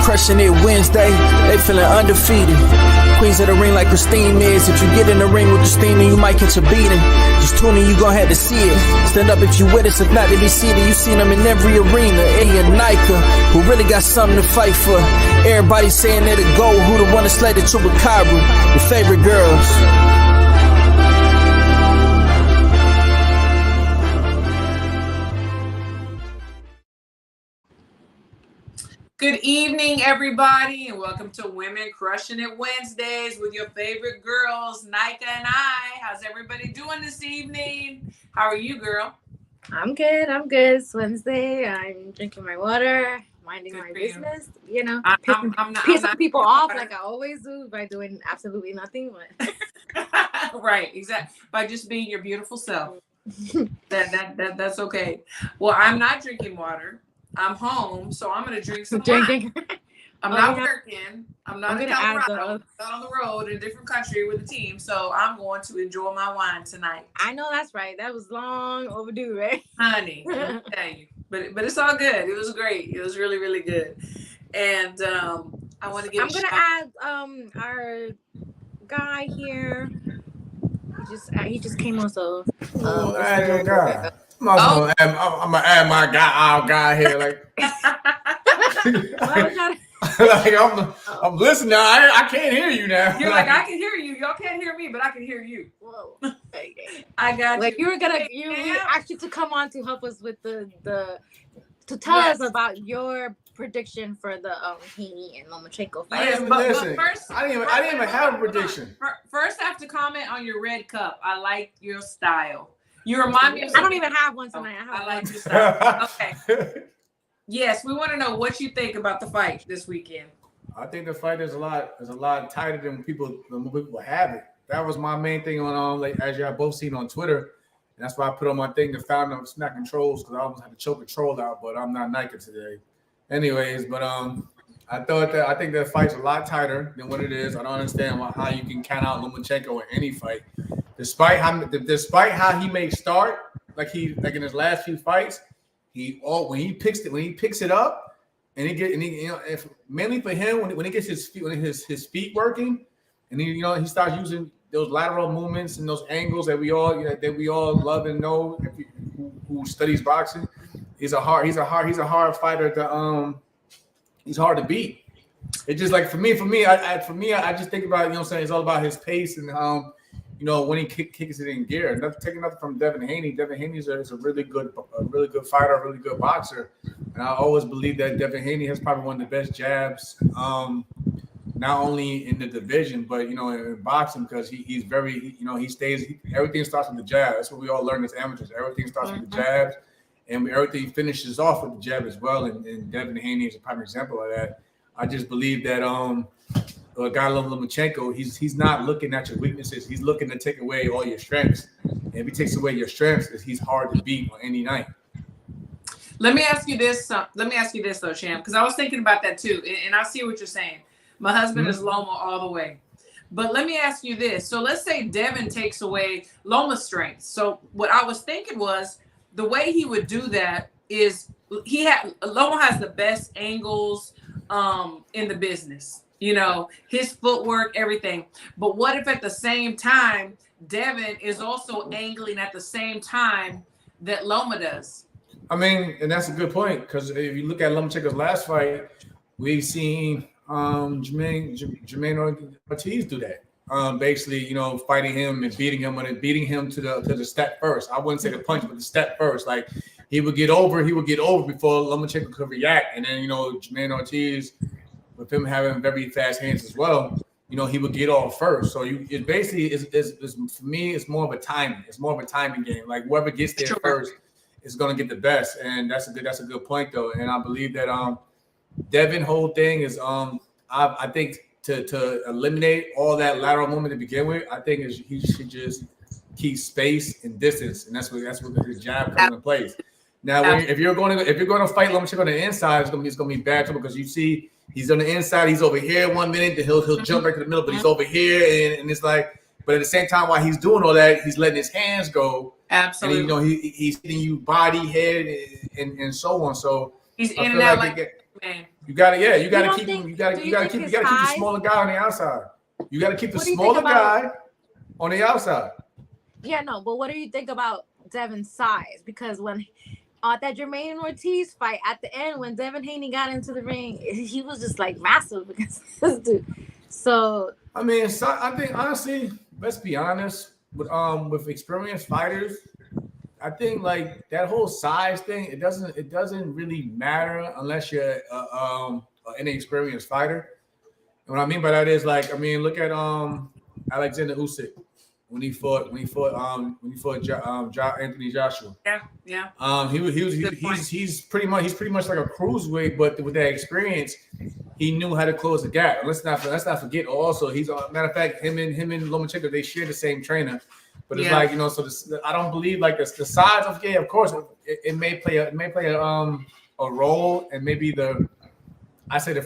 crushing it Wednesday. They feeling undefeated. Queens of the ring like Christine is. If you get in the ring with Christina, you might catch a beating. Just tune in, you gon' have to see it. Stand up if you with us, if not, they be seated. You seen them in every arena. Eddie and Nika, who really got something to fight for. Everybody saying they're the goal. Who the one that slayed the Chupacabra? Your favorite girls. Good evening, everybody, and welcome to Women Crushing It Wednesdays with your favorite girls, Nika and I. How's everybody doing this evening? How are you, girl? I'm good. It's Wednesday. I'm drinking my water, minding my business. You know, pissing people off like I always do by doing absolutely nothing. But right, exactly. By just being your beautiful self. That's okay. Well, I'm not drinking water. I'm home, so I'm gonna drink some wine. I'm not working. I'm not in Colorado. I'm not on the road in a different country with a team, so I'm going to enjoy my wine tonight. I know that's right. That was long overdue, right? Honey, let me tell you. But it's all good. It was great. It was really, really good. And I want to give. I'm gonna add our guy here. He just came on, so. I'm gonna add my our guy here, like. Like I'm listening. I can't hear you now. You're like I can hear you. Y'all can't hear me, but I can hear you. Whoa. I got like you. We asked you to come on to help us with to tell us about your prediction for the Haney and Lomachenko fight. Yes, but first, I didn't even have a prediction. First, I have to comment on your red cup. I like your style. You remind me of I don't even have one tonight. I like your style. Okay. Yes, we want to know what you think about the fight this weekend. I think the fight is a lot tighter than people have it. That was my main thing on like as y'all both seen on Twitter. And that's why I put on my thing, the fountain of smacking trolls, because I almost had to choke a troll out, but I'm not Nike today. Anyways, but I think that fight's a lot tighter than what it is. I don't understand how you can count out Lomachenko in any fight. Despite how he may start, like in his last few fights, when he picks it up, and if mainly for him when he gets his feet working, and he starts using those lateral movements and those angles that we all love and know who studies boxing. He's a hard fighter to he's hard to beat. It's just like for me, I just think about it's all about his pace and when he kicks it in gear. Taking nothing from Devin Haney. Devin Haney is a really good fighter, a really good boxer. And I always believe that Devin Haney has probably one of the best jabs, not only in the division, but in boxing, because he's very, everything starts with the jab. That's what we all learn as amateurs. Everything starts with the jabs, and everything finishes off with the jab as well. And Devin Haney is a prime example of that. I just believe that a guy like Lomachenko, he's not looking at your weaknesses. He's looking to take away all your strengths. And if he takes away your strengths, he's hard to beat on any night. Let me ask you this though, Sham, because I was thinking about that too, and I see what you're saying. My husband is Loma all the way. But let me ask you this. So let's say Devin takes away Loma's strengths. So what I was thinking was the way he would do that is Loma has the best angles in the business. His footwork, everything. But what if at the same time, Devin is also angling at the same time that Loma does? I mean, and that's a good point, because if you look at Lomachenko's last fight, we've seen Jermaine Ortiz do that. Basically, fighting him and beating him to the step first. I wouldn't say the punch, but the step first. Like he would get over before Lomachenko could react. And then, Jermaine Ortiz, with him having very fast hands as well, he would get off first. So it basically is for me, it's more of a timing. It's more of a timing game. Like whoever gets there first is going to get the best. And that's a good point though. And I believe that Devin whole thing is I think to eliminate all that lateral movement to begin with, I think he should just keep space and distance, and that's what his jab comes into place. Now, if you're going to fight Lomachenko on the inside, it's gonna be bad trouble, because you see he's on the inside, he's over here 1 minute, then he'll jump back to the middle, but he's over here, and it's like. But at the same time, while he's doing all that, he's letting his hands go. Absolutely. And he's hitting you body, head, and so on. So he's in and out like man. You gotta keep think, him. You gotta keep the smaller guy on the outside. You gotta keep the smaller guy on the outside. Yeah, no, but what do you think about Devin's size? Because when that Jermaine Ortiz fight at the end, when Devin Haney got into the ring, he was just like massive because this dude. So I mean, I think honestly, let's be honest, with experienced fighters, I think like that whole size thing, it doesn't really matter unless you're an inexperienced fighter. And what I mean by that is like, I mean, look at Alexander Usyk when he fought Anthony Joshua. Yeah. He's pretty much like a cruiserweight, but with that experience, he knew how to close the gap. And let's not forget also, he's matter of fact, him and Lomachenko, they share the same trainer. But it's like, you know, so I don't believe like the size of of course it may play a role, and maybe the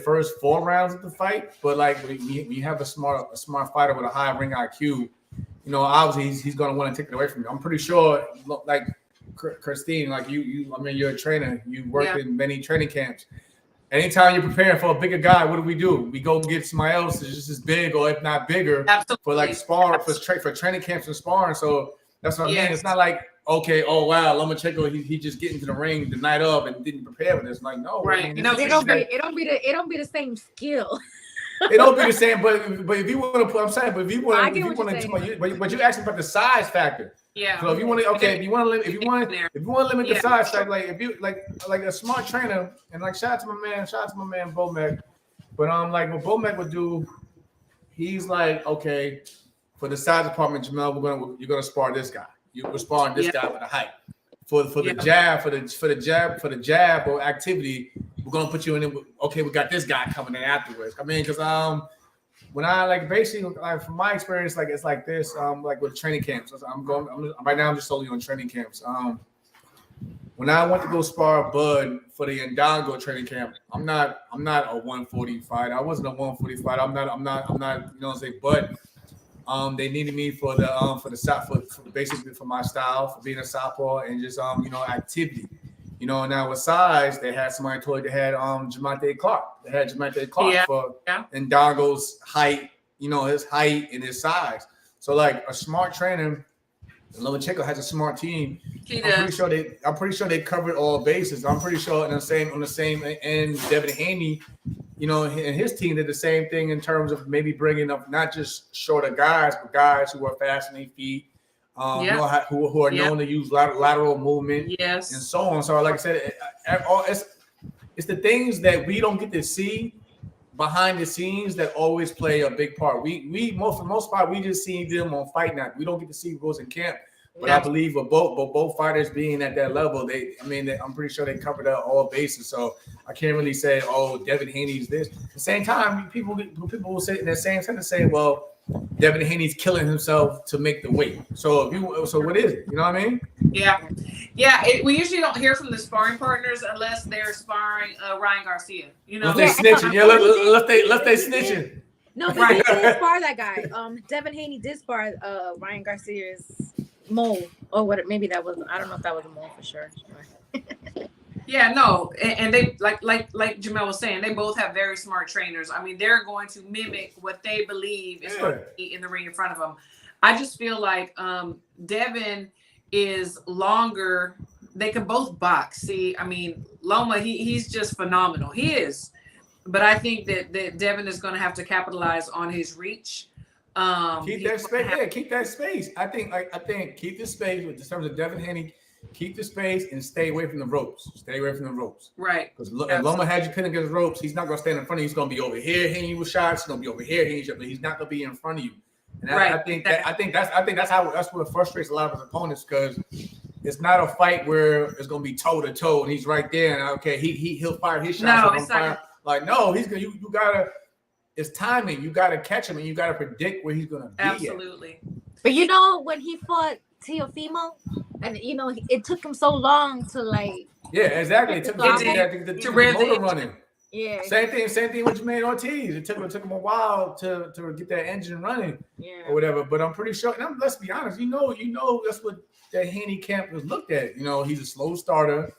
first 4 rounds of the fight. But like when you have a smart fighter with a high ring IQ, you know, obviously he's going to want to take it away from you. I'm pretty sure, like Christine, like you I mean, you're a trainer. You worked in many training camps. Anytime you're preparing for a bigger guy, what do? We go get somebody else that's just as big or if not bigger. Absolutely. For like sparring, for training camps and sparring. So that's what I mean. It's not like, okay, oh wow, Lomachenko, he just get into the ring the night of and didn't prepare for this. Like, no, right? I mean, it don't be the same skill. It don't be the same, but if you want to put, I'm saying, but if you want to, but you asking about the size factor. Yeah. So if you want to, if you want to limit the size factor, like if you like a smart trainer, and like shout out to my man Bomac, but like what Bomac would do, he's like, okay, for the size department, Jamel, you're gonna spar this guy. You're sparring this guy with the height. For the jab or activity, we're gonna put you in it. Okay, we got this guy coming in afterwards. I mean, because when I like basically like from my experience, like it's like this, like with training camps. Right now I'm just solely on training camps. When I went to go spar Bud for the Indongo training camp, I'm not a 140 fighter. I wasn't a 140 fighter. I'm not, you know what I'm saying? But they needed me for basically for my style, for being a southpaw and just you know, activity. You know, now with size, they had somebody told they had Jamante Clark. They had Jamante Clark for Ndongo's height, you know, his height and his size. So like a smart trainer, Lomachenko has a smart team. I'm pretty sure they covered all bases. I'm pretty sure on the same end, Devin Haney, you know, and his team did the same thing in terms of maybe bringing up not just shorter guys, but guys who are fast on their feet. You know, who are known to use lateral movement, and so on. So, like I said, it's the things that we don't get to see behind the scenes that always play a big part. For the most part, we just see them on Fight Night. We don't get to see who goes in camp. But I believe with both fighters being at that level, I'm pretty sure they covered up all bases. So I can't really say, oh, Devin Haney's this. At the same time, people will say in the same sentence say, well, Devin Haney's killing himself to make the weight. So what is it? You know what I mean? Yeah. We usually don't hear from the sparring partners unless they're sparring Ryan Garcia. You know, they snitching. Yeah, let they snitching. No, but he did spar that guy. Devin Haney did spar Ryan Garcia's mole, or what? Maybe that was. I don't know if that was a mole for sure. Yeah, no, and they like Jamel was saying, they both have very smart trainers. I mean, they're going to mimic what they believe is going to be in the ring in front of them. I just feel like Devin is longer. They can both box. See, I mean, Loma, he's just phenomenal. He is, but I think that Devin is going to have to capitalize on his reach. Keep that space. Keep that space. I think keep the space in terms of Devin Haney. Keep the space and stay away from the ropes. Right. Because Loma had you pinned against ropes. He's not going to stand in front of you. He's going to be over here hitting you with shots. He's going to be over here hitting you, but he's not going to be in front of you. And I think that's what frustrates a lot of his opponents, because it's not a fight where it's going to be toe to toe and he's right there and okay, he'll fire his shots. No, it's not. Like no, he's gonna. You gotta. It's timing. You gotta catch him and you gotta predict where he's gonna be. Absolutely. But you know when he fought Teofimo, and you know it took him so long to like. Yeah, exactly. It took the motor running. Yeah. Same thing with Jermaine Ortiz. It took him a while to get that engine running, or whatever. But I'm pretty sure. And let's be honest. You know that's what that Haney camp was looked at. You know, he's a slow starter.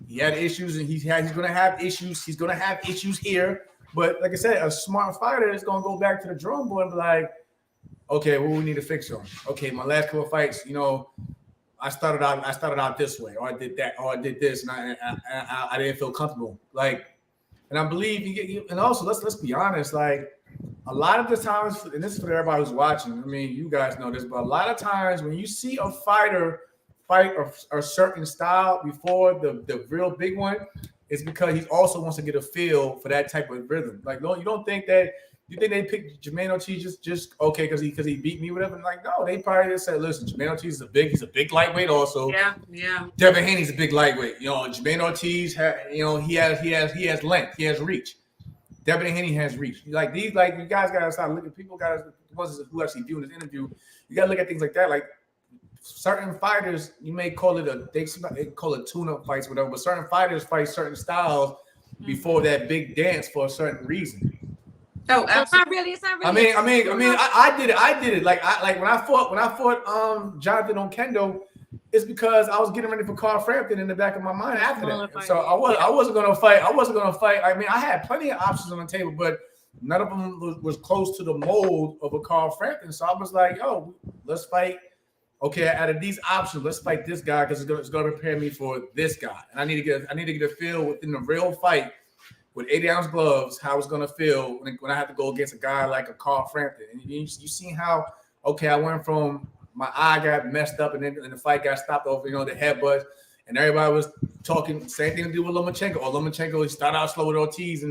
He had issues, and he's going to have issues. He's going to have issues here. But like I said, a smart fighter is going to go back to the drawing board and be like, okay, what we need to fix on? Okay, my last couple of fights, I started out this way, or I did that, or I did this, and I didn't feel comfortable. Like, and I believe and also let's be honest, like a lot of the times, and this is for everybody who's watching. I mean, you guys know this, but a lot of times when you see a fighter fight a certain style before the real big one, it's because he also wants to get a feel for that type of rhythm. Like, you don't think that. You think they picked Jermaine Ortiz just okay because he beat me, whatever? Like, no, they probably just said, listen, Jermaine Ortiz he's a big lightweight also. Yeah. Devin Haney's a big lightweight. Jermaine Ortiz he has length, he has reach. Devin Haney has reach. Like these, like you guys gotta start looking. People gotta who actually viewing this interview. You gotta look at things like that. Like certain fighters, you may call it they call it tune-up fights, whatever. But certain fighters fight certain styles before that big dance for a certain reason. Oh, absolutely. It's not really. I did it. Like when I fought Jonathan Oquendo, it's because I was getting ready for Carl Frampton in the back of my mind after that. So I wasn't gonna fight. I mean, I had plenty of options on the table, but none of them was close to the mold of a Carl Frampton. So I was like, yo, let's fight. Okay, out of these options, let's fight this guy because it's gonna prepare me for this guy. And I need to get a feel within the real fight. With 80-ounce gloves, how it's gonna feel when I have to go against a guy like a Carl Frampton. And you seen how I went from my eye got messed up and then the fight got stopped over, the headbutts, and everybody was talking same thing to do with Lomachenko. Or Lomachenko, he started out slow with Ortiz,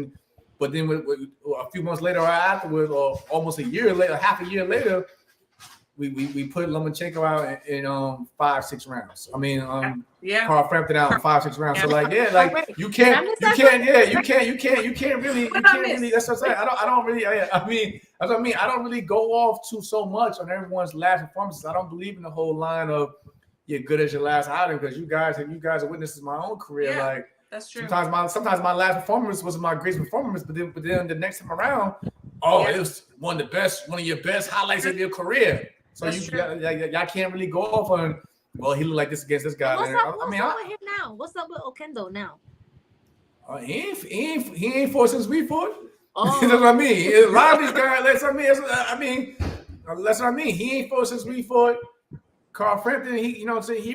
but then with a few months later or afterwards, or almost a year later, half a year later, we put Lomachenko out in 5-6 rounds. I mean, Carl Frampton out in 5-6 rounds. So like, you can't really. That's what I'm saying. I don't really go off so much on everyone's last performances. I don't believe in the whole line of you're good as your last outing because you guys are witnesses my own career. Yeah, like that's true. Sometimes my last performance was my greatest performance, but then the next time around, it was one of your best highlights of your career. So y'all can't really go off on. Well, he looked like this against this guy. What's up with him now? What's up with Oquendo now? He ain't fought since we fought. Oh. That's what I mean. A lot of these guys. That's what I mean. He ain't fought since we fought. Carl Frampton, he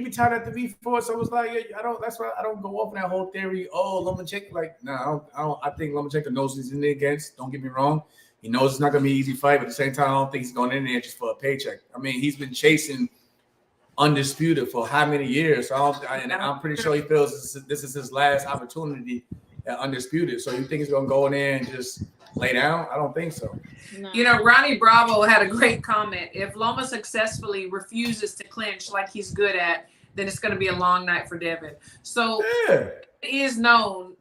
retired after we fought. So it was like, that's why I don't go off on that whole theory. Oh, Lomachenko, like, no, I think Lomachenko knows he's in there against. Don't get me wrong. He knows it's not going to be an easy fight, but at the same time, I don't think he's going in there just for a paycheck. I mean, he's been chasing Undisputed for how many years? So I'm pretty sure he feels this is his last opportunity at Undisputed. So you think he's going to go in there and just lay down? I don't think so. No. Ronnie Bravo had a great comment. If Loma successfully refuses to clinch like he's good at, then it's going to be a long night for Devin. So Devin is known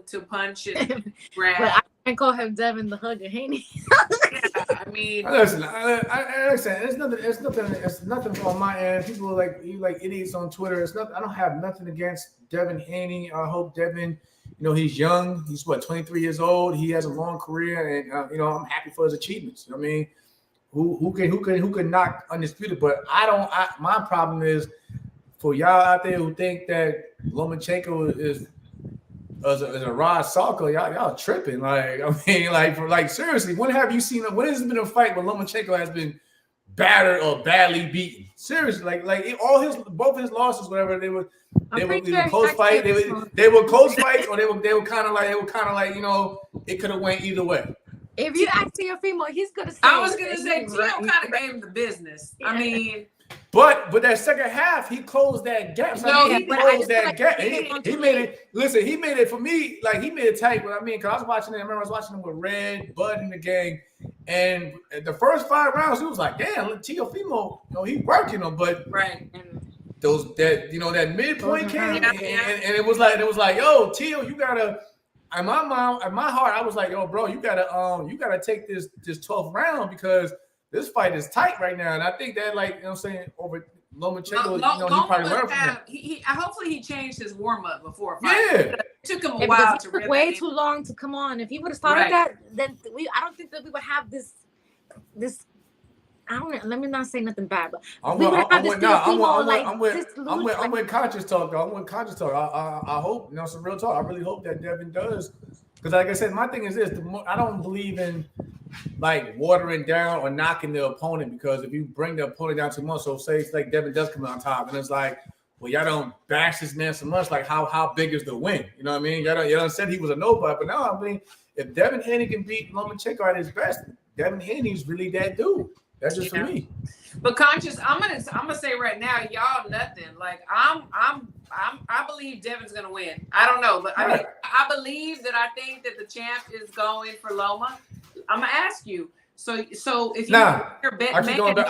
to punch and grab. But I can't call him Devin the Hugger Haney. I mean, listen. It's nothing on my end. People are like idiots on Twitter. It's not. I don't have nothing against Devin Haney. I hope Devin. He's young. He's 23 years old. He has a long career, and I'm happy for his achievements. I mean, who can knock Undisputed? But my problem is for y'all out there who think that Lomachenko is a raw soccer, y'all tripping. Like, I mean, seriously, when has it been a fight where Lomachenko has been battered or badly beaten? Seriously, both his losses, whatever they were close fight. They were close fights, or they were kind of like it could have went either way. If you ask Teofimo, he's gonna say. I was gonna say Teo kind of gave him the business. Yeah. I mean. But that second half, he closed that gap. He closed that gap. He made it. Listen, he made it for me. Like, he made it tight. But I mean, because I was watching it. I remember I was watching him with Red, Bud, and the gang. And the first 5 rounds, he was like, "Damn, Teofimo, he working him." But that midpoint came, and it was like, "Yo, Teo, you gotta." In my heart, I was like, "Yo, bro, you gotta take this 12th round because." This fight is tight right now, and I think that, over Lomachenko, he probably learned from him. Hopefully, he changed his warm up before fight. Yeah, it took him a while to really. Way too long to come on. If he would have started that, then I don't think that we would have this Let me not say nothing bad, but I'm we with, wouldn't have to I'm with, still nah, see I'm more with, like I'm with, this I'm with, I'm like, with conscious talk, though. I'm with conscious talk. I hope, some real talk. I really hope that Devin does, because like I said, my thing is this: I don't believe in like watering down or knocking the opponent, because if you bring the opponent down too much, so say it's like Devin does come out on top, and it's like, well, y'all don't bash this man so much. Like how big is the win? You know what I mean? Y'all said he was a nobody, but now I mean, if Devin Haney can beat Lomachenko at his best, Devin Haney's really that dude. That's just for me. But conscious, I'm gonna say right now, y'all nothing. Like I believe Devin's gonna win. I don't know, but I mean, I believe that I think that the champ is going for Loma. I'm gonna ask you. So if you're bet, I keep going back.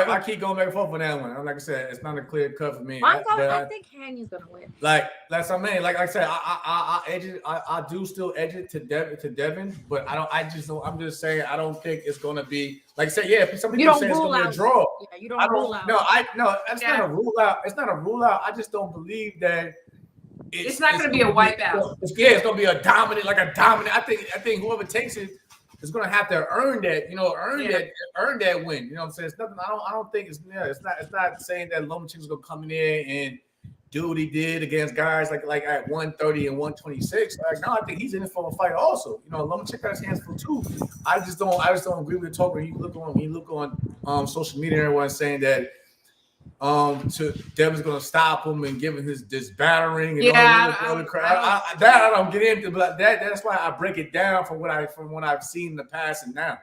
I keep going back and forth on that one. Like I said, it's not a clear cut for me. I think Haney's gonna win. Like that's what I mean. Like I said, I do still edge it to Devin, but I don't. I just don't. I'm just saying I don't think it's gonna be like I said. Yeah, some people say it's gonna be a draw. Yeah, you don't rule out. No, that's not a rule out. It's not a rule out. I just don't believe that. It's not gonna be a wipeout. It's gonna be a dominant. I think whoever takes it is gonna have to earn that, earn that win. You know what I'm saying? It's nothing. I don't think it's not saying that Lomachenko's gonna come in there and do what he did against guys like at 130 and 126. Like, no, I think he's in it for a fight also. Lomachenko has hands full too. I just don't agree with the talk when you look on social media, everyone's saying that Devin's gonna stop him and give him this battering and all the crap. I don't get into, but that's why I break it down from what I've seen in the past and now.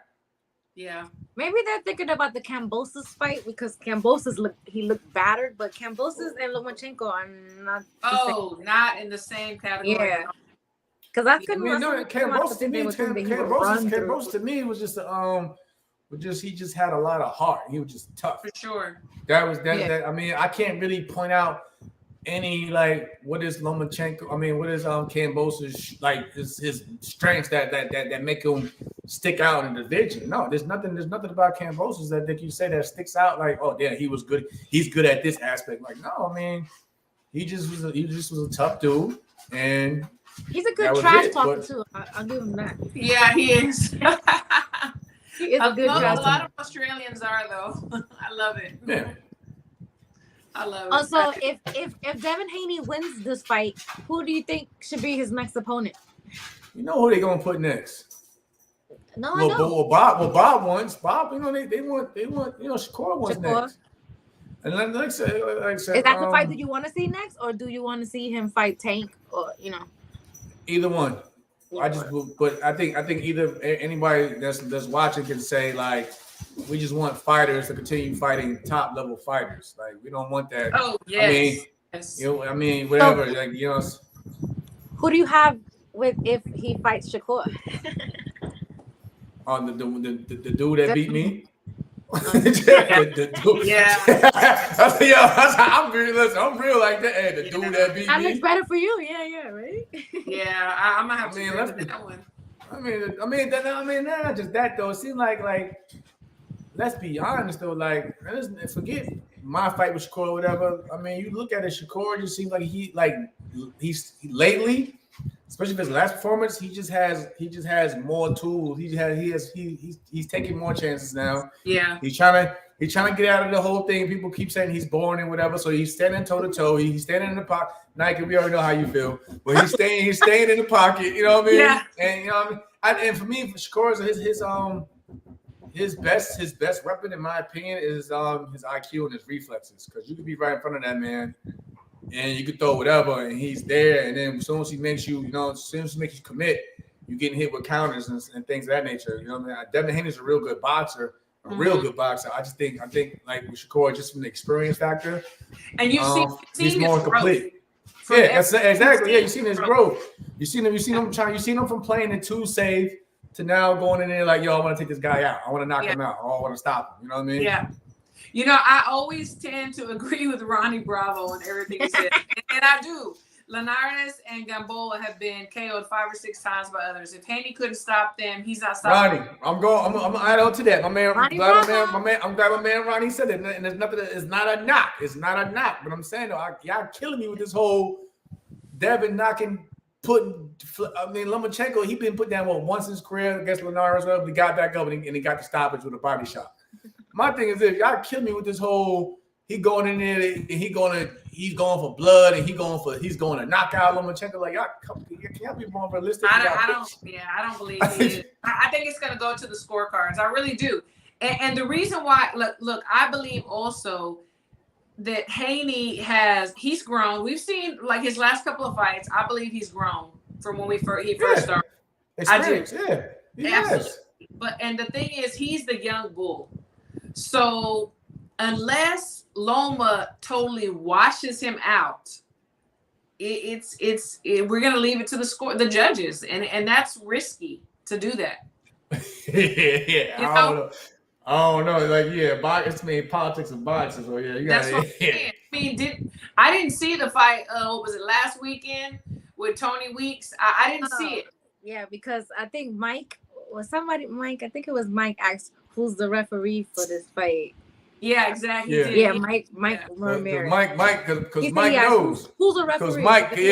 Yeah, maybe they're thinking about the Kambosos fight because Kambosos looked battered, but Kambosos and Lomachenko are not. Not in the same category. Yeah, because I couldn't. Kambosos to me was just he just had a lot of heart. He was just tough. For sure. That I mean, I can't really point out any like what is Lomachenko. I mean, what is Kambosos like his strengths that make him stick out in the division. No, there's nothing about Kambosos that you say that sticks out like, oh yeah, he was good. He's good at this aspect. Like, no, I mean, he just was a tough dude, and he's a good trash talker too. I'll give him that. Yeah, he is. He is a good trash talker. A lot of Australians are though. I love it. Yeah. I love it. Also, if Devin Haney wins this fight, who do you think should be his next opponent? You know who they're gonna put next? No, I know. Bob wants. Bob, they want, Shakur wants next. And like I said, is that the fight that you want to see next, or do you want to see him fight Tank, or Either one. But I think either anybody that's watching can say like, we just want fighters to continue fighting top level fighters. Like we don't want that. Oh yes. I mean, whatever. Who do you have with if he fights Shakur? On the dude that beat me. Yeah. I'm real like that. Hey, the dude that beat me. That looks better for you. Yeah, right. Yeah, I'm gonna have to agree with that one. I mean, not just that though. It seemed like let's be honest though, like forget my fight with Shakur or whatever. I mean, you look at it, Shakur just seems like he's lately, especially his last performance, he just has more tools. He's taking more chances now. Yeah. He's trying to get out of the whole thing. People keep saying he's boring and whatever. So he's standing toe to toe. He's standing in the pocket. Nike, we already know how you feel. But he's staying in the pocket. You know what I mean? Yeah. And you know what I mean? And for me, for Shakur, his best weapon, in my opinion, is his IQ and his reflexes. Because you could be right in front of that man, and you could throw whatever, and he's there. And then as soon as he makes you, commit, you getting hit with counters and things of that nature. You know what I mean? Devin Haney's a real good boxer, real good boxer. I think like with Shakur, just from the experience factor, and he's more complete. Yeah, exactly. Yeah, you've seen his growth. You seen him from playing in 2 safe to now going in there like, yo, I want to take this guy out. I want to knock him out. I want to stop him. You know what I mean? Yeah. I always tend to agree with Ronnie Bravo and everything he said. and I do. Linares and Gamboa have been KO'd 5 or 6 times by others. If Haney couldn't stop them, he's not stopping Ronnie, I'm gonna add on to that. I'm glad my man Ronnie said it. And there's nothing. It's not a knock. It's not a knock. But I'm saying though, y'all killing me with this whole Devin knocking Lomachenko, he been put down once in his career against Linares. He got back up and he got the stoppage with a body shot. My thing is this: y'all kill me with this whole he going in there and he's going for blood and he's going to knock out Lomachenko. Like y'all be more realistic. I don't believe he is. I think it's going to go to the scorecards. I really do. And the reason why, look, I believe also that Haney he's grown. We've seen like his last couple of fights. I believe he's grown from when he first started. Experience, Absolutely. But and the thing is, he's the young bull. So unless Loma totally washes him out, we're gonna leave it to the judges, and that's risky to do that. I don't know. Like, politics of boxing. So you got. That's what I'm saying. I mean, I didn't see the fight. What was it last weekend with Tony Weeks? I didn't see it. Yeah, because I think Mike, I think it was Mike asked who's the referee for this fight. Yeah, exactly. Yeah, Mike Ramirez. Mike, because Mike knows. Who's the referee?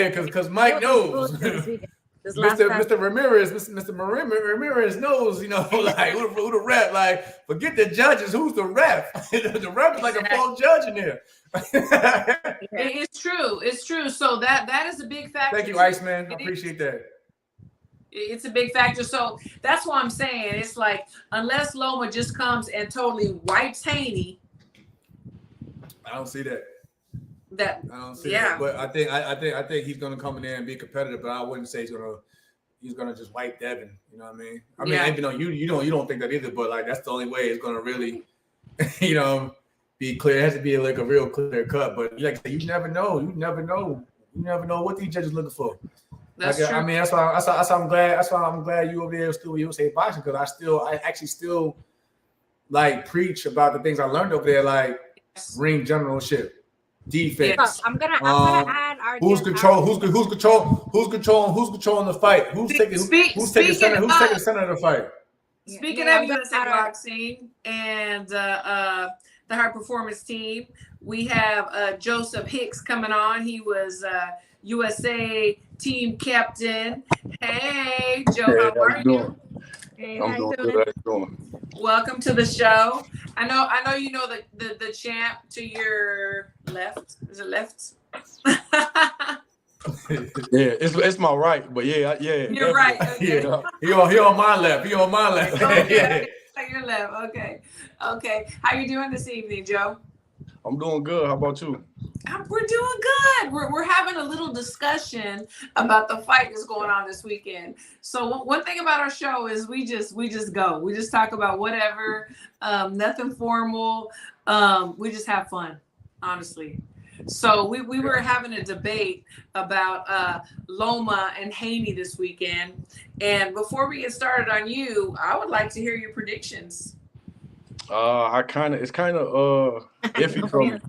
Because Mike knows. Mr. Ramirez knows, like who the ref. Like, forget the judges. Who's the ref? The ref is like a full judge in there. It's true. So that is a big factor. Thank you, Iceman. I appreciate that. It's a big factor. So that's why I'm saying it's like unless Loma just comes and totally wipes Haney. I don't see that. I don't see that. But I think he's gonna come in there and be competitive, but I wouldn't say he's gonna just wipe Devin. You know what I mean? Even though you don't think that either, but like that's the only way it's gonna really, be clear. It has to be like a real clear cut. But like I said, you never know. You never know what these judges looking for. That's true. I mean, that's why I'm glad. That's why I'm glad you over there still USA boxing, because I actually still like preach about the things I learned over there, like ring generalship, defense. I'm gonna add our who's controlling the fight? Who's taking center of the fight? Speaking of USA Boxing and the High Performance team, we have Joseph Hicks coming on. He was USA team captain. Hey, Joe, how are you? Hey, I'm doing good. How you doing? Welcome to the show. I know you know the champ to your left. Is it left? Yeah, it's my right, but yeah. You're right. Okay. Yeah, he on my left. Okay. Your left. Okay. How you doing this evening, Joe? I'm doing good. How about you? We're doing good. We're having a little discussion about the fight that's going on this weekend. So one thing about our show is we just go. We just talk about whatever, nothing formal. We just have fun, honestly. So we were having a debate about Loma and Haney this weekend. And before we get started on you, I would like to hear your predictions. It's kind of iffy for me.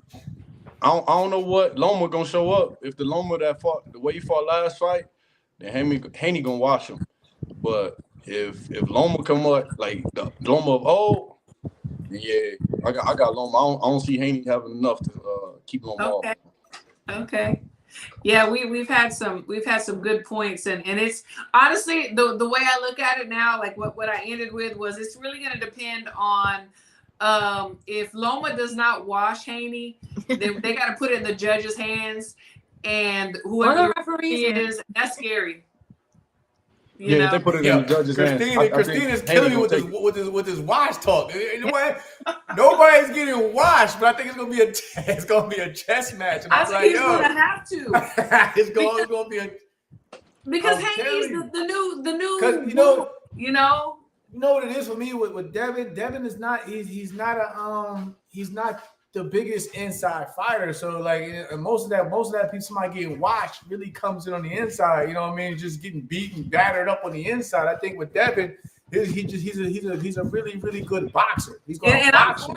I don't know what Loma gonna show up. If the Loma that fought the way he fought last fight, then Haney gonna wash him. But if Loma come up like the Loma of old, yeah, I got Loma. I don't see Haney having enough to keep Loma off. Okay. Yeah, we've had some good points, and it's honestly the way I look at it now, like what I ended with was it's really gonna depend on if Loma does not wash Haney, then they got to put it in the judge's hands, and whoever the referee is, that's scary. You know? They put it in the judge's hands. Christina's killing you with his wash talk. Nobody's getting washed, but I think it's gonna be a chess match. And I think he's gonna have to. it's gonna be because Haney's the new you know what it is for me with Devin? Devin is not he's not the biggest inside fighter. So like most of that people somebody getting washed really comes in on the inside. You know what I mean? Just getting beaten, battered up on the inside. I think with Devin, he's a really, really good boxer. He's going to box. So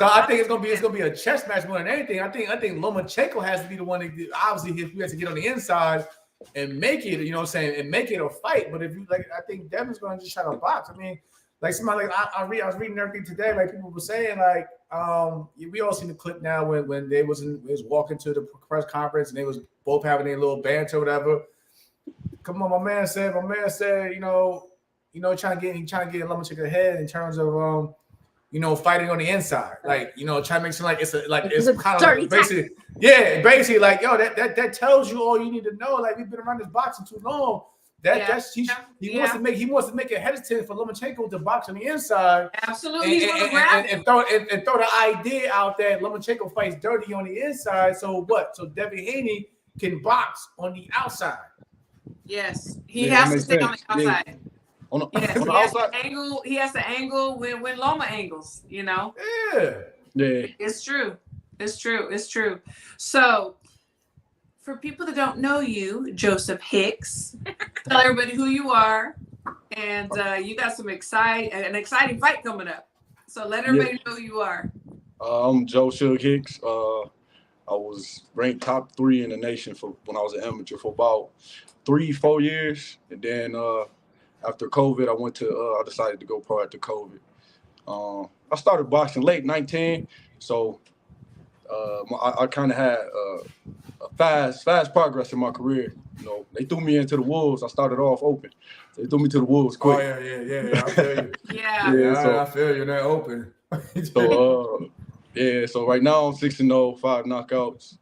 I think it's gonna be a chess match more than anything. I think Lomachenko has to be the one that obviously he has to get on the inside and make it, you know what I'm saying, and make it a fight. But if you like, I think Devin's going to just try to box. I mean, like somebody like I was reading everything today, like people were saying, like we all seen the clip now when they was walking to the press conference and they was both having their little banter or whatever. Come on, my man said, you know, trying to get Lomachenko ahead in terms of fighting on the inside, like, trying to make it seem like it's kind of like basically like, yo, that tells you all you need to know. Like, we've been around this boxing too long. He wants to make it hesitant for Lomachenko to box on the inside. Absolutely, and throw the idea out that Lomachenko fights dirty on the inside. So what? So Devin Haney can box on the outside. Yes, he has to stay on the outside. Yeah. On the outside, he has to angle when Loma angles. Yeah. It's true. So, for people that don't know you, Joseph Hicks, tell everybody who you are, and you got an exciting fight coming up. So let everybody know who you are. I'm Joe Suge Hicks. I was ranked top 3 in the nation when I was an amateur for about 3-4 years, and then after COVID, I decided to go pro after COVID. I started boxing late 19, so I kind of had a fast progress in my career. They threw me into the wolves. I started off open. They threw me to the wolves quick. Oh yeah. I feel you. Yeah. I feel you. They're open. So right now I'm 6-0, 5 knockouts.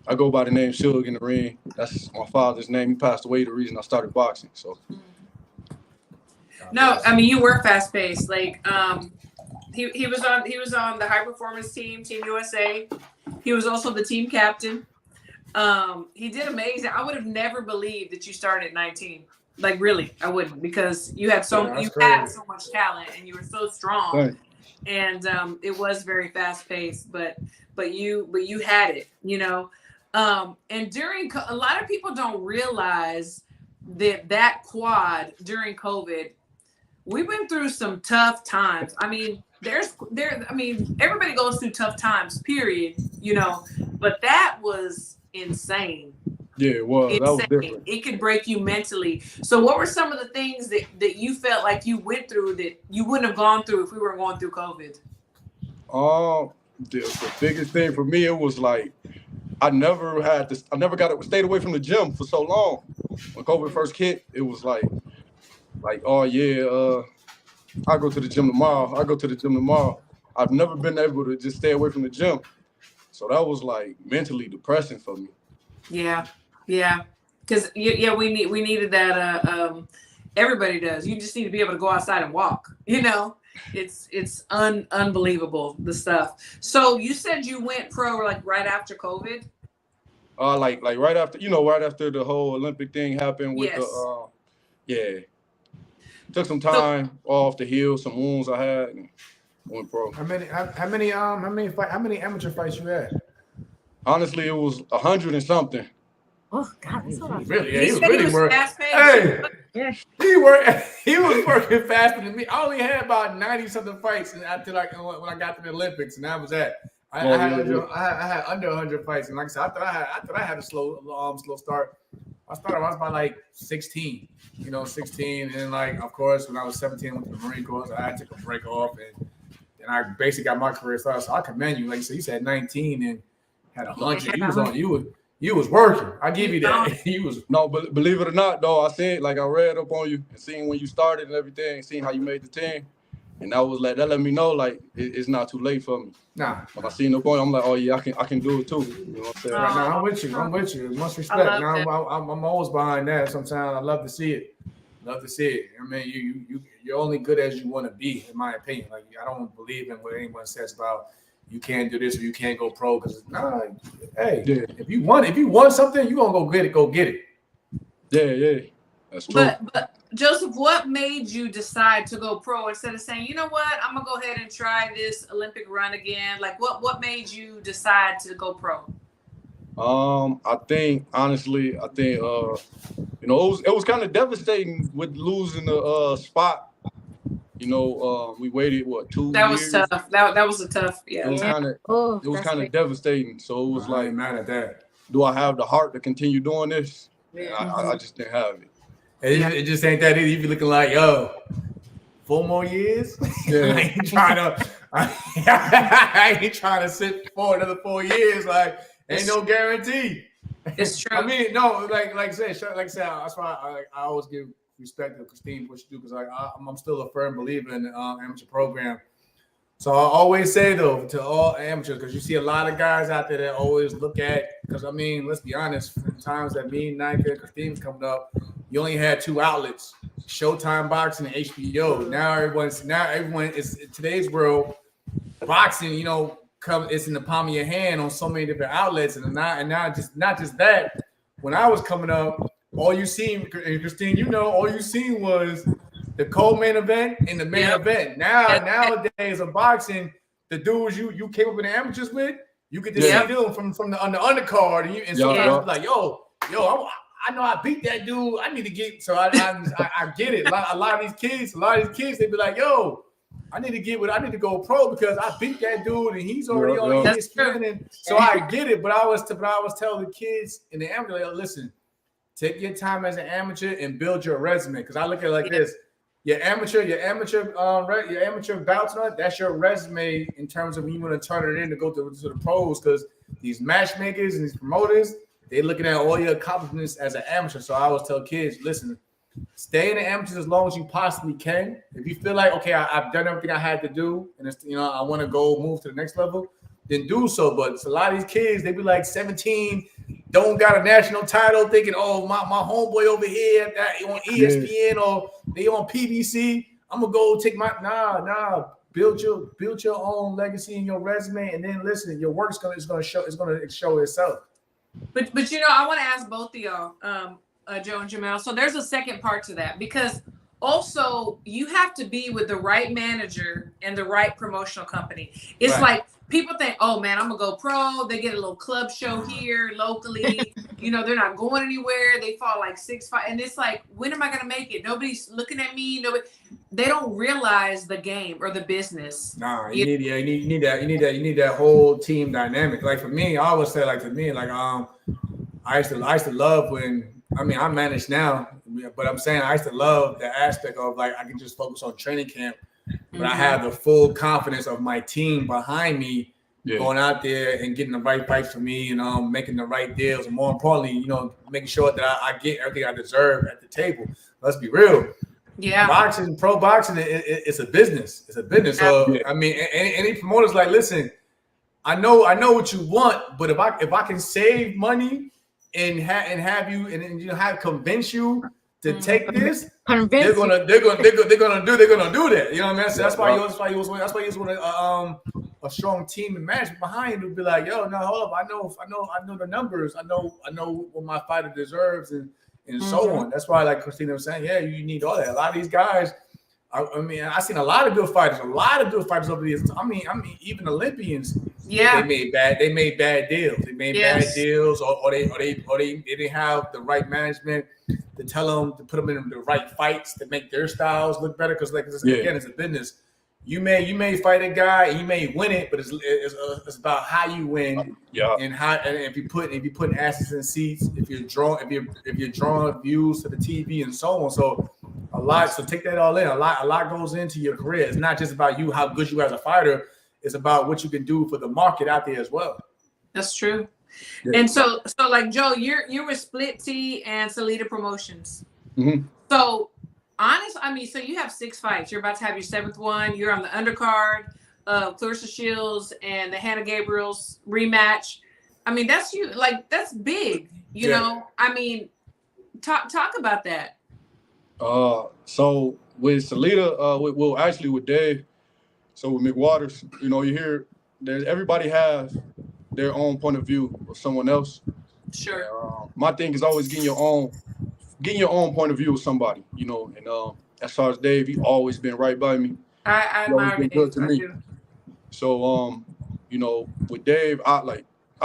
I go by the name Suge in the ring. That's my father's name. He passed away. The reason I started boxing. So. No, I mean, you were fast paced. Like, he was on the high performance team, Team USA. He was also the team captain. He did amazing. I would have never believed that you started at 19. Like, really, I wouldn't, because you had so much talent and you were so strong. Right. And it was very fast paced, but you had it, and during a lot of people don't realize that quad during COVID, we went through some tough times. I mean, everybody goes through tough times, period, but that was insane. Yeah, well, that was different. It could break you mentally. So what were some of the things that you felt like you went through that you wouldn't have gone through if we were going through COVID? The biggest thing for me, it was like I never stayed away from the gym for so long. When COVID first hit, it was like, oh yeah, I'll go to the gym tomorrow. I've never been able to just stay away from the gym. So that was like mentally depressing for me. Yeah. Because we needed that. Everybody does. You just need to be able to go outside and walk. It's unbelievable, the stuff. So you said you went pro like right after COVID. Like right after the whole Olympic thing happened with took some time off to heal some wounds I had and went pro. How many amateur fights you had? Honestly, it was 100 and something. Oh God, that's a lot. Really? Yeah, he was really working. Hey, he was working faster than me. I only had about 90-something fights until when I got to the Olympics, and that was that. I had under 100 fights, and like I said, I thought I had a slow start. I was about like 16, 16, and then like of course when I was 17, I went to the Marine Corps. So I took a break off, and I basically got my career started. So I commend you. Like you said 19 and had 100. You was working. I give you that. No, but believe it or not, though, I read up on you and seen when you started and everything, seen how you made the team, and that let me know like it's not too late for me. Nah. When I seen up on you, I'm like, oh yeah, I can do it too. You know what I'm saying? Right now, I'm with you. Much respect. I'm always behind that. Sometimes I love to see it. I mean, you're only good as you want to be, in my opinion. Like I don't believe in what anyone says about you can't do this or you can't go pro because if you want something, you gonna go get it. Yeah, that's true. But Joseph, what made you decide to go pro instead of saying, you know what, I'm gonna go ahead and try this Olympic run again? Like, what made you decide to go pro? I think honestly, it was kind of devastating with losing the spot. We waited 2 That years. was tough. That was a tough. Yeah. It was kind of devastating. So it was like, mad at that. Do I have the heart to continue doing this? Yeah. I just didn't have it. It just ain't that easy. You be looking like, yo, 4 more years. Yeah. I ain't trying to sit for another 4 years. Like, ain't no guarantee. It's true. I mean, no, like I said, that's why I always give respect to Christine what she do, because I'm still a firm believer in the amateur program. So I always say though to all amateurs, because you see a lot of guys out there that always look at, because I mean, let's be honest, from times that me, Nike, and Christine's coming up, you only had 2 outlets: Showtime Boxing and HBO. Now everyone is, in today's world, boxing, you know, it's in the palm of your hand on so many different outlets, and not just that. When I was coming up, all you seen, and Christine, you know, all you seen was the co-main event and the main event. Nowadays of boxing, the dudes you came up in the amateurs with, you get to see them from the undercard, and so like, yo, I know I beat that dude. I need to get, so I get it. A lot of these kids, they be like, yo, I need to go pro because I beat that dude and he's already on ESPN. And so I get it, but I was telling the kids in the amateur, like, listen, take your time as an amateur and build your resume. Because I look at it like this: your amateur bouts, that's your resume in terms of when you want to turn it in to go to the pros. Because these matchmakers and these promoters, they looking at all your accomplishments as an amateur. So I always tell kids, listen, stay in the amateurs as long as you possibly can. If you feel like, okay, I've done everything I had to do, and it's, you know, I want to go move to the next level, then do so. But it's a lot of these kids, they be like 17, don't got a national title, thinking, oh, my homeboy over here on ESPN or they on PBC, I'm gonna go take my build your own legacy in your resume, and then listen, your work's gonna show itself. But you know, I want to ask both of y'all, Joe and Jamel. So there's a second part to that, because also you have to be with the right manager and the right promotional company. It's like people think, oh man, I'm gonna go pro. They get a little club show here locally. You know, they're not going anywhere. They fall like 6-5, and it's like, when am I gonna make it? Nobody's looking at me. They don't realize the game or the business. Nah, you need that whole team dynamic. Like for me, I always say, like to me, like I used to love when, I mean, I manage now, but I'm saying I used to love the aspect of like I can just focus on training camp, but I have the full confidence of my team behind me, going out there and getting the right fights for me, and making the right deals, and more importantly, you know, making sure that I get everything I deserve at the table. Let's be real. Yeah, pro boxing, it's a business. It's a business. So I mean, any promoters like, listen, I know what you want, but if I can save money and have you and you know have convince you to take this, they're gonna do that. You know what I mean? So that's why you want a strong team and management behind you to be like, yo, no, hold up, I know the numbers, I know what my fighter deserves, and so on. That's why, like Christina was saying, yeah, you need all that. A lot of these guys, I mean, I've seen a lot of good fighters over the years. I mean, even Olympians, they made bad deals. They made bad deals, or they didn't have the right management to tell them to put them in the right fights to make their styles look better. Because again, it's a business. You may fight a guy and you may win it, but it's about how you win, and if you put asses in seats, if you're drawing views to the TV and so on. So a lot. So take that all in. A lot goes into your career. It's not just about you, how good you are as a fighter. It's about what you can do for the market out there as well. That's true. Yeah. And so like Joe, you're with Split T and Salida Promotions. Mm-hmm. So so you have 6 fights. You're about to have your 7th one. You're on the undercard of Clarissa Shields and the Hannah Gabriel's rematch. I mean, that's big. You know. I mean, talk about that. So with Salida, with Dave, so with McWaters, you know, you hear everybody has their own point of view of someone else. Sure. My thing is always getting your own point of view with somebody, you know. And as far as Dave, he's always been right by me. I admire been good to me. So you know, with Dave, I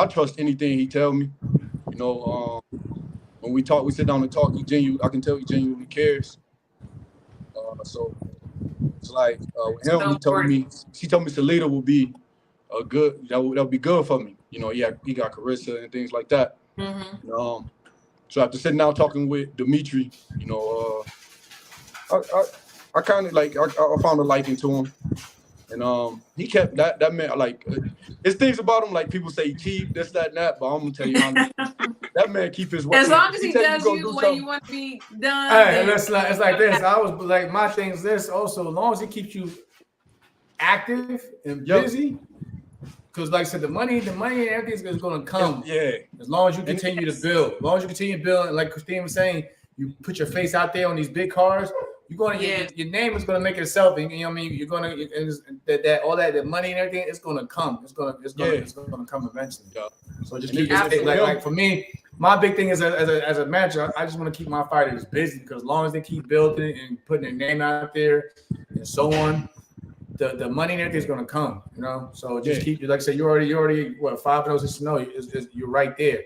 trust anything he tell me. You know, when we sit down and talk, I can tell he genuinely cares. So it's like with him, he told me Salida will be that would be good for me. You know, he got Carissa and things like that. Mm-hmm. So after sitting down talking with Dimitri, you know, I kind of like I found a liking to him, and he kept that man like. It's things about him like people say cheap, this, that, and that, but I'm gonna tell you honestly, that man keep his word. As long as he tell does go you do when something. you want to be done. Hey, then- it's like this. I was like, my thing is this also, as long as it keeps you active and Yup. busy, because like I said, the money and everything's is gonna come. Yeah, As long as you continue to build, as long as you continue to build, and like Christine was saying, you put your face out there on these big cars, you're gonna your name is gonna make itself. You know what I mean? You're gonna that all that the money and everything, it's gonna come. It's gonna come eventually. Yeah. So just And keep Absolutely. like for me, my big thing is as a manager, I just want to keep my fighters busy because as long as they keep building and putting their name out there and so on, the money and everything's gonna come. You know, so just keep like I said, you're already what 5-0 6-0. You're right there.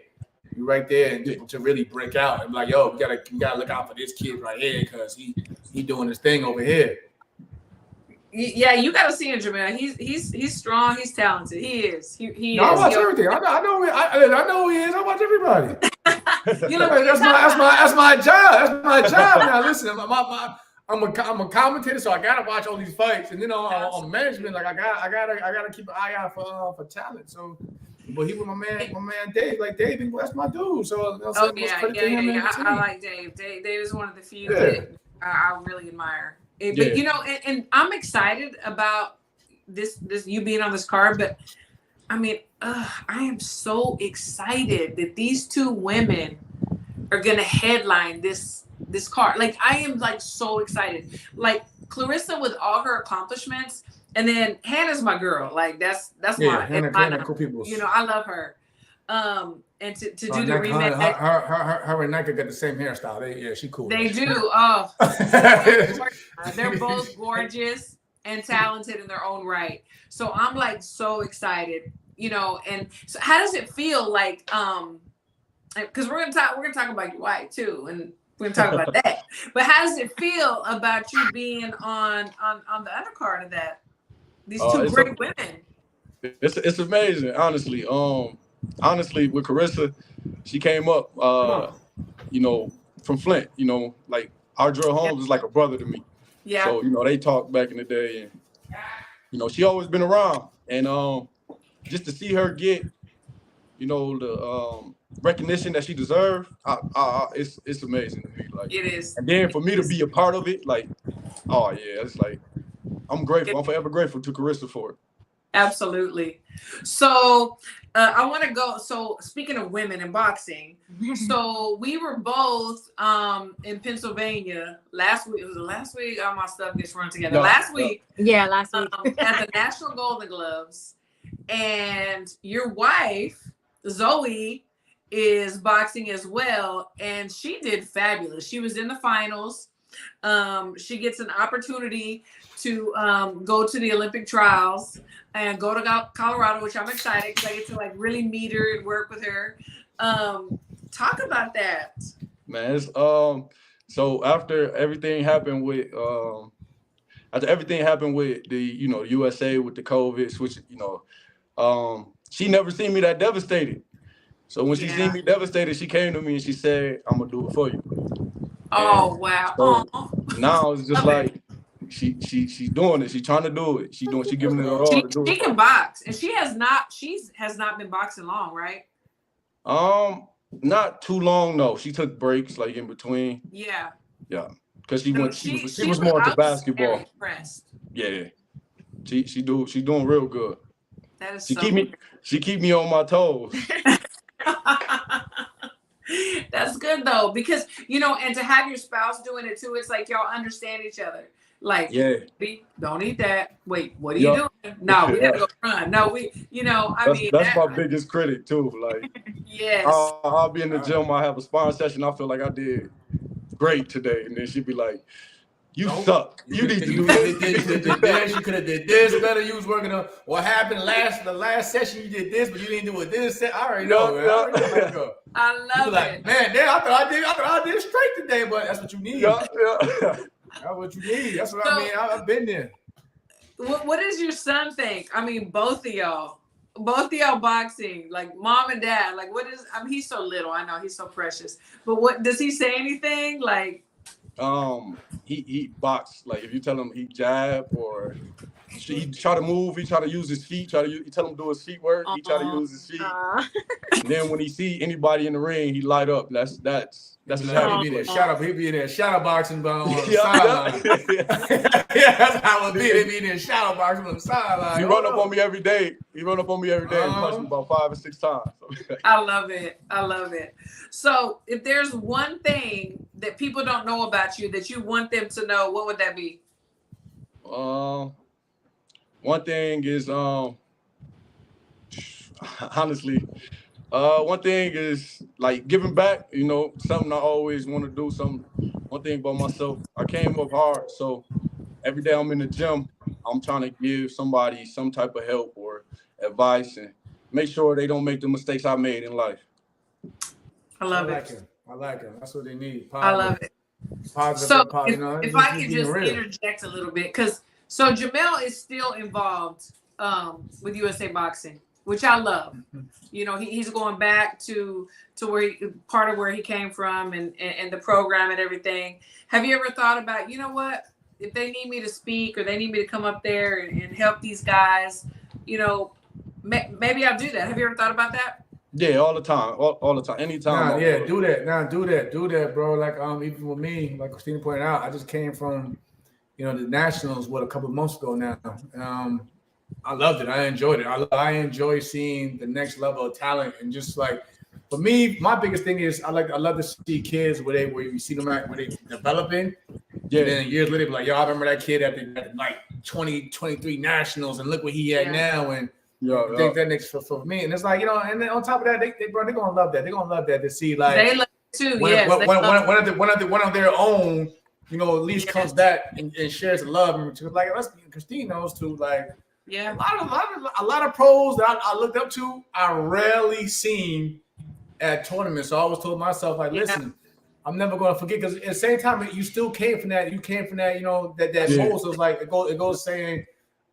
You're right there, and to really break out and be like, yo, you gotta look out for this kid right here because he doing his thing over here. Yeah, you got to see him, Jamel. He's strong. He's talented. He is. He No, I is. watch everything. I know who he is. I watch everybody. You know, That's my job. That's my job. Now listen, I'm a commentator, so I gotta watch all these fights, and then on management, like I gotta keep an eye out for talent. So, but he was my man Dave. Like Dave, that's my dude. So I like Dave. Dave is one of the few that I really admire. But you know, and I'm excited about this you being on this card. But I mean, I am so excited that these two women are gonna headline this card. Like I am like so excited. Like Claressa with all her accomplishments, and then Hannah's my girl. Like that's Hannah, cool people. You know, I love her. And to do the Nike, remake, her and Nike got the same hairstyle. She cool. they do. Oh, they're both gorgeous and talented in their own right. So I'm like so excited, you know. And so, how does it feel like? Because we're gonna talk about your wife too, and we're gonna talk about that. But how does it feel about you being on the undercard of that? These two great women. It's amazing, honestly. Honestly, with Claressa, she came up, you know, from Flint. You know, like Ardrell Holmes is like a brother to me. Yeah. So you know, they talked back in the day, and you know, she always been around, and just to see her get, you know, the recognition that she deserved, it's amazing to me. Like It is. And then for me to be a part of it, like, oh yeah, it's like I'm grateful. I'm forever grateful to Claressa for it. Absolutely. So I want to go. So speaking of women in boxing, so we were both in Pennsylvania last week. It was last week. All my stuff gets run together. Last week. Yeah, last week. At the National Golden Gloves, and your wife Zoe is boxing as well, and she did fabulous. She was in the finals. She gets an opportunity to go to the Olympic trials and go to Colorado, which I'm excited because I get to like really meet her and work with her. Talk about that. Man, it's so after everything happened with the, you know, USA with the COVID switch, you know, she never seen me that devastated. So when she seen me devastated, she came to me and she said, "I'm gonna do it for you." Oh, wow. So now it's just like she's doing it. She's trying to do it. She's giving it all to do She it. can box, and she has not been boxing long, right? Not too long. No, she took breaks like in between. Yeah. Yeah, because she was I more into was basketball. very impressed. Yeah, she's doing real good. That is She keep me on my toes. That's good though, because you know, and to have your spouse doing it too, it's like y'all understand each other. Like, don't eat that. Wait, what are you doing? No, we gotta go run. No, that's my biggest critic too. Like, yes, I'll be in the gym. I have a sparring session. I feel like I did great today, and then she'd be like, "You suck. You need to do this. You could have did this better. You was working on what happened the last session. You did this, but you didn't do it this. I already know. I love it. Like, man, I thought I did straight today, but that's what you need. That's what you need. That's what I mean. I've been there. What does your son think? I mean, both of y'all boxing, like mom and dad. Like, what is? I mean, he's so little. I know he's so precious. But what does he say? Anything like? he box. Like if you tell him he jab or he try to move, he try to use his feet. You tell him do his feet work. He try to use his feet. And then when he see anybody in the ring, he light up. That's his happy place. He be in there shadow boxing on the Yeah. sideline. Yeah, that's how it be. They be in there shadow boxing on the sideline. He run up on me every day. And punch me about 5 or 6 times. I love it. So if there's one thing that people don't know about you that you want them to know, what would that be? One thing is honestly, one thing is like giving back, you know, something I always want to do. One thing about myself, I came up hard, so every day I'm in the gym, I'm trying to give somebody some type of help or advice and make sure they don't make the mistakes I made in life. I love it. I like it. That's what they need. I love it. Positive, so you know, if I could just interject a little bit, because so Jamel is still involved with USA Boxing, which I love. You know, he's going back to where part of where he came from and the program and everything. Have you ever thought about, you know what, if they need me to speak or they need me to come up there and help these guys, you know, maybe I'll do that. Have you ever thought about that? Yeah, all the time, all the time, anytime. Do that, bro. Like even with me, like Christina pointed out, I just came from, you know, the Nationals a couple of months ago now. I loved it. I enjoyed it. I enjoy seeing the next level of talent and just like for me, my biggest thing is I love to see kids where you see them where they developing. Yeah. And then years later, like, yo, I remember that kid at like 23 Nationals and look what he had now. And I think that next for me. And it's like, you know, and then on top of that, they're gonna love that. They're gonna love that to see like they love it too. One of their own, you know, at least comes back and shares the love. And like Christine knows too, like a lot of pros that I looked up to, I rarely seen at tournaments. So I always told myself, like, listen, I'm never going to forget, because at the same time, you still came from that. You came from that, you know, that goal. So it's like it goes saying,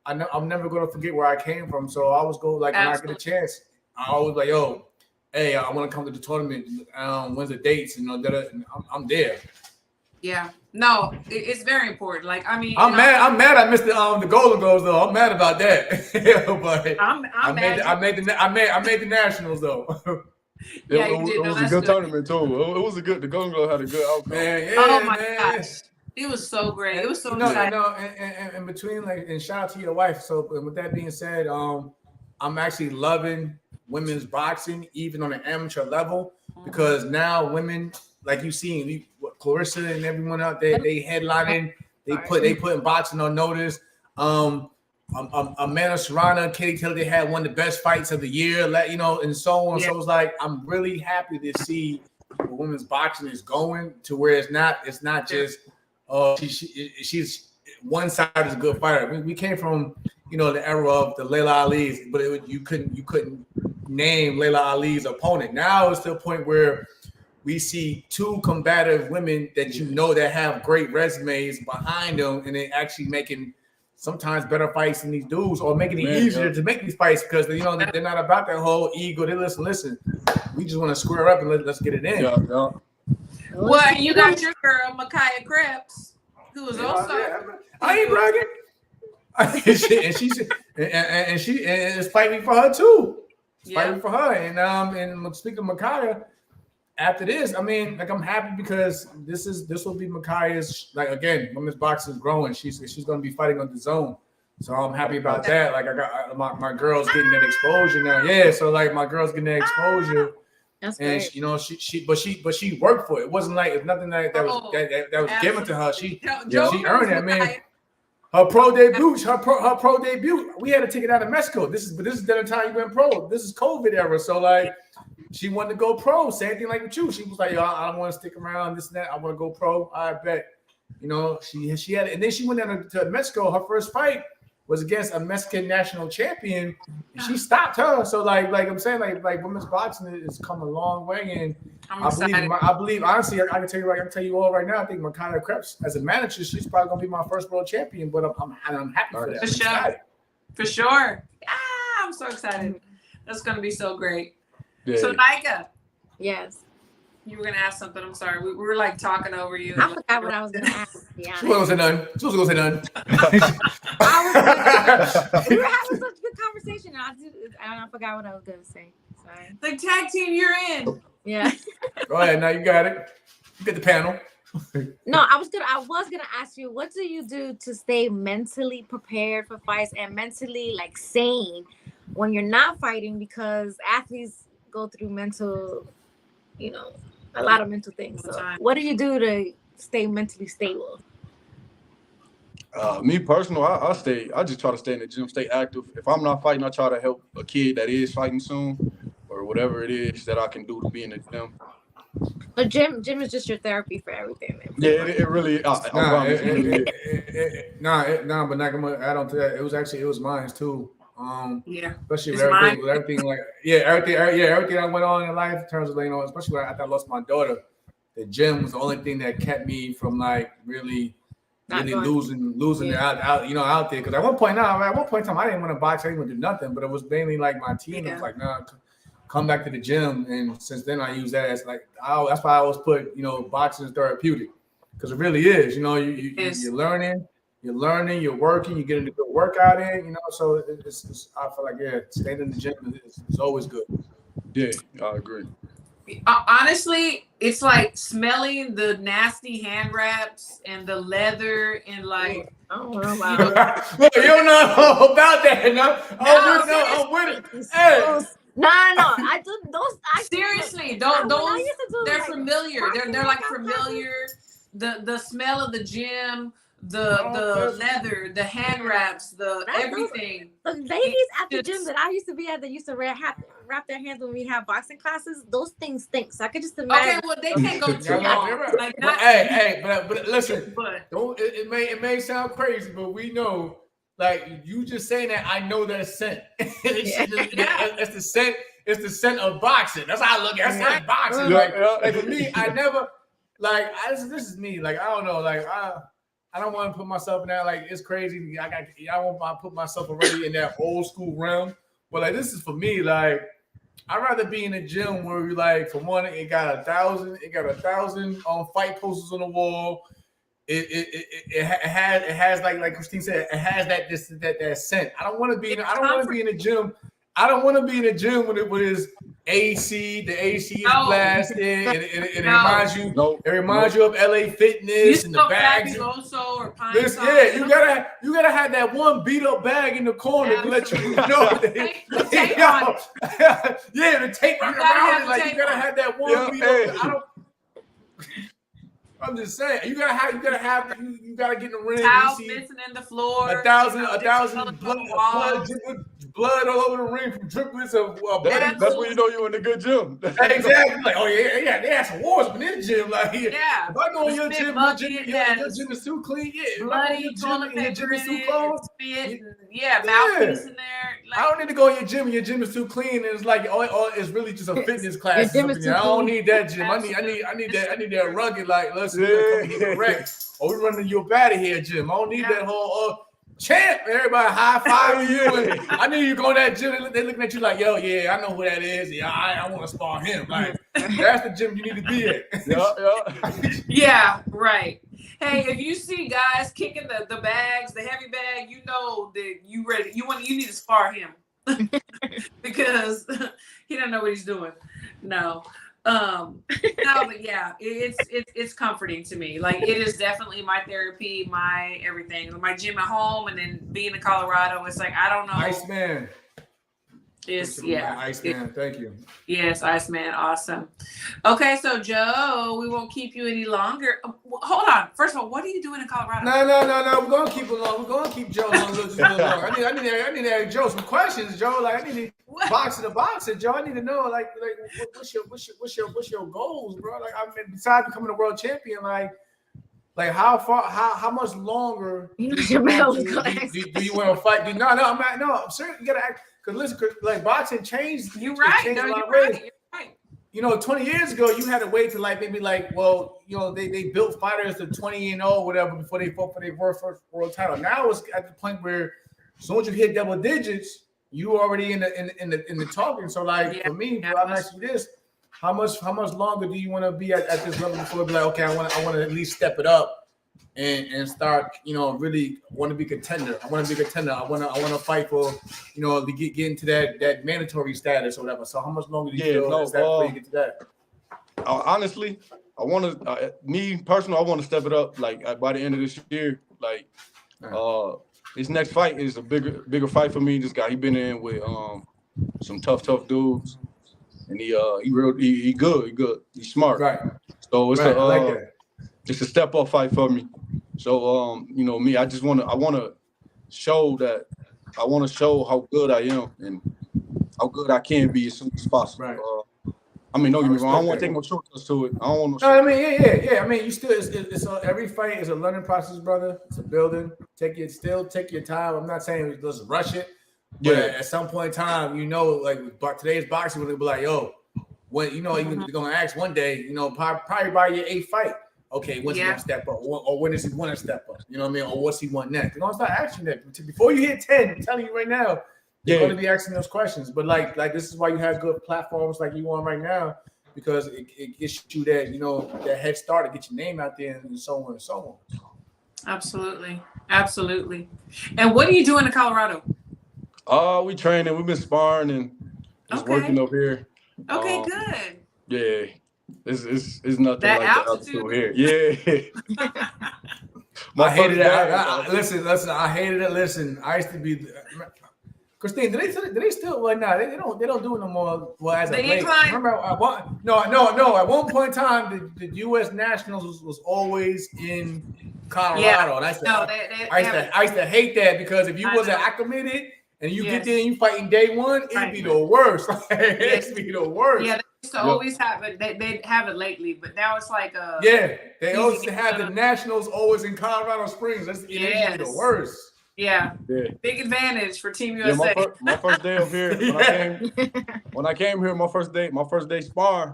I'm never going to forget where I came from. So I always go like, when I get a chance, I always like, yo, hey, I want to come to the tournament. When's the dates? You know, I'm there. Yeah, no, it's very important. Like, I mean, I'm mad. I missed the Golden Globes though. I'm mad about that. But I made the Nationals though. Yeah, it was a good tournament too. It was the Golden Globe had a good outcome. Oh my gosh, it was so great. It was so exciting. And between and shout out to your wife. So with that being said, I'm actually loving women's boxing even on an amateur level, because now women, like you seen, Clarissa and everyone out there, they headlining, they putting boxing on notice. Amanda Serrano, Katie Taylor, they had one of the best fights of the year, you know, and so on. Yeah. So it's like I'm really happy to see where women's boxing is going to where it's not just she's one side is a good fighter. We came from, you know, the era of the Layla Ali's, but you couldn't name Layla Ali's opponent. Now it's to a point where we see two combative women that you know that have great resumes behind them, and they're actually making sometimes better fights than these dudes, or making it easier to make these fights, because you know they're not about that whole ego. They listen. We just want to square up and let's get it in. Well, you got your girl Micaiah Krebs, who is also. I ain't bragging. and she is fighting for her too. Fighting for her, and speaking of Micaiah. After this, I mean, like I'm happy because this will be Micaiah's, like, again, women's boxing is growing. She's going to be fighting on the zone, so I'm happy about that. Like I got my girls getting that exposure now. Yeah, so like my girls getting that exposure, and she, you know she worked for it. It wasn't like it's nothing that was given to her. She earned it, man. Her pro debut. We had a ticket out of Mexico. This is the time you went pro. This is COVID era, so like. She wanted to go pro. Same thing like with you. She was like, yo, I don't want to stick around, this and that. I want to go pro. I bet. You know, she had it. And then she went down to Mexico. Her first fight was against a Mexican national champion. And she stopped her. So like I'm saying, like women's boxing has come a long way. And I believe honestly, I can tell you all right now, I think Micaiah Krebs, as a manager, she's probably gonna be my first world champion. But I'm happy for that. For sure. I'm so excited. That's gonna be so great. Yeah. So Nika. Yes. You were gonna ask something. I'm sorry. We were like talking over you. I forgot what I was gonna ask. To be honest. She wasn't gonna say nothing. She wasn't gonna say We were nothing. having such a good conversation, and I forgot what I was gonna say. Sorry. The tag team you're in. Yeah. Go ahead, now you got it. You get the panel. No, I was gonna ask you, what do you do to stay mentally prepared for fights and mentally like sane when you're not fighting? Because athletes go through mental, a lot of mental things. So what do you do to stay mentally stable? Me personal, I just try to stay in the gym, stay active. If I'm not fighting, I try to help a kid that is fighting soon, or whatever it is that I can do to be in the gym. But gym is just your therapy for everything, man. Yeah, it really. But not gonna add on to that. It was mine too. Yeah. Especially It's with everything like everything that went on in life in terms of especially when after I lost my daughter, the gym was the only thing that kept me from like really losing it out there. Because at one point in time, I didn't want to box, I didn't want to do nothing, but it was mainly like my team. It was like, nah, come back to the gym. And since then I use that as like, that's why I always put, boxing is therapeutic, because it really is. You're learning, you're working, you're getting a good workout in, so it's I feel like, staying in the gym is always good. Yeah, I agree. Honestly, it's like smelling the nasty hand wraps and the leather and like. Oh wow! You don't know about that, no? I'm with it. Hey. No. I do those. Seriously, those they're familiar. They're like familiar. The smell of the gym, the leather, the hand wraps, the everything. The ladies at the gym that I used to be at, that used to wrap their hands when we have boxing classes. Those things stink. So I could just imagine. Okay, well they can't go too long. Like not. But listen. It may sound crazy, but we know. Like you just saying that, I know that scent. It's the scent. It's the scent of boxing. That's how I look at it. That's boxing. Like for me, I never this is me. Like I don't know. Like I don't want to put myself in that. Like it's crazy. I won't put myself already in that old school realm. But like this is for me. Like I'd rather be in a gym where we like, for one, it got 1,000. It got 1,000 fight posters on the wall. It has like Christine said, it has that scent. I don't want to be in a gym. I don't want to be in a gym when it is AC. The AC is blasted, and it reminds you. It reminds you of LA Fitness and the bags. You gotta have that one beat up bag in the corner to let you know. The tape on it. Yeah, the tape around it. Like you gotta have that one beat up. I'm just saying, you gotta get in the ring. Towels missing in the floor. 1,000 blood all over the ring from driplets of blood. That's when you know you're in a good gym. Exactly. Like, they had some wars in the gym. Like, if I go in your gym, your gym is too clean. Yeah, bloody toilet paper in it, spit, mouthpiece in there. Like, I don't need to go in your gym and your gym is too clean and it's like it's really just a fitness class. I don't need that gym. I need that rugged, like, let's come here correct. Or we running your body here, Jim. I don't need that whole champ. Everybody high five you. And I need you go to that gym. They looking at you like, yo, I know who that is. Yeah, I want to spar him. Like, that's the gym you need to be at. Yeah, right. Hey, if you see guys kicking the bags, the heavy bag, you know that you ready. You need to spar him because he don't know what he's doing. No. But yeah, it's comforting to me. Like it is definitely my therapy, my everything, my gym at home, and then being in Colorado. It's like I don't know. Iceman. Iceman. Thank you. Yes, Iceman. Awesome. Okay, so Joe, we won't keep you any longer. Hold on. First of all, what are you doing in Colorado? No. We're gonna keep it long. We're gonna keep Joe on a little longer. I need to ask Joe some questions, Joe. Like I need to boxing, Joe. I need to know like what's your goals, bro? Like I mean, besides becoming a world champion, like how much longer do you want to fight? No, I'm not. No, I'm serious. You gotta act. Because listen, like boxing changed. You're right. Changed You're right. 20 years ago, you had to wait to they built fighters to 20-0, whatever, before they fought for their first world title. Now it's at the point where as soon as you hit double digits, you already in the talking. So for me, bro, I'm asking you this: how much longer do you want to be at this level before be like, okay, I want to at least step it up and start, really want to be contender. I want to be a contender. I want to fight for, to get into that mandatory status or whatever. So how much longer do you feel is that before you get to that? Honestly, I want to. Me personally, I want to step it up. Like by the end of this year, like this next fight is a bigger fight for me. This guy, he been in with some tough dudes, and he good. He's smart. Right. So it's I like that. It's a step up fight for me. So me, I want to show how good I am and how good I can be as soon as possible. Right. Don't get me wrong. I don't want to take no shortcuts to it. I don't want no. No, I mean, yeah. I mean, you still, every fight is a learning process, brother. It's a building. Take your time. I'm not saying just rush it. But at some point in time, like today's boxing, when they be like, yo, when you're gonna ask one day, probably by your 8th fight. Okay, when's he gonna step up? Or when does he want to step up? You know what I mean? Or what's he want next? You're gonna start asking that. Before you hit 10, I'm telling you right now, you're gonna be asking those questions. But like this is why you have good platforms like you on right now, because it gets you that, that head start to get your name out there and so on and so on. Absolutely. And what are you doing in Colorado? We training. We've been sparring and just working up here. Okay, good. Yeah. It's nothing that like altitude. the altitude here. Yeah. I hated it. Listen. I hated it. Listen, I used to be. Christine, do they still? Well, no, they don't do it no more. Well, as a late. Remember, no. At one point in time, the U.S. Nationals was always in Colorado. Yeah. And I used to hate that because if you wasn't acclimated and you get there and you fighting day one, it'd be the worst. It'd be the worst. Yeah. Used to always have it. They have it lately, but now it's like they always have the Nationals always in Colorado Springs. It'd be the worst. Yeah. Big advantage for Team USA. Yeah, my first day up here when I came here, my first day sparring,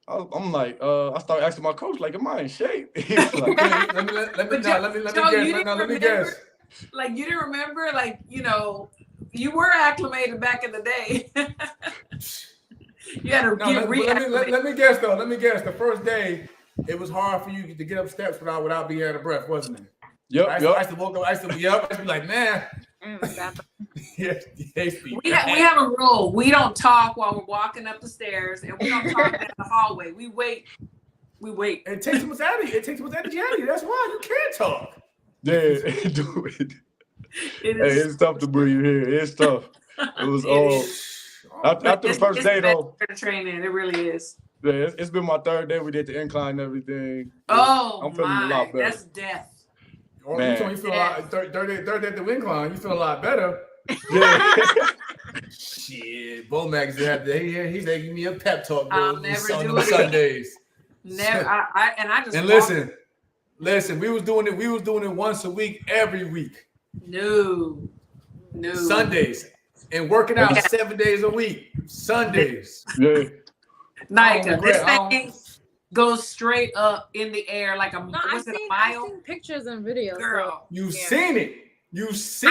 I'm like, I started asking my coach, like, am I in shape? He was like, let me guess. Like, you didn't remember, like, you were acclimated back in the day. You had to get reacclimated. Let me guess though. The first day, it was hard for you to get up steps without being out of breath, wasn't it? Yep. I used to walk up. I used to be up. I used to be like, man. We have a rule. We don't talk while we're walking up the stairs, and we don't talk in the hallway. We wait. It takes too much out of you. That's why you can't talk. Yeah, do it. It's tough to breathe here. It's tough. It was all. After the first day, though. Training, it really is. Yeah, it's been my 3rd day. We did the incline and everything. Oh, I'm feeling a lot better. That's death. Man. You feel a lot, third day at the incline. You feel a lot better. Yeah. Shit, Bo Max he's giving me a pep talk. Bro. I'll never do it Sundays. Never. I just. And listen. We was doing it once a week, every week. No. Sundays. And working out 7 days a week. Sundays. Yeah. Nika, this thing goes straight up in the air like a mile. I've seen pictures and videos. Girl, you've seen it. It's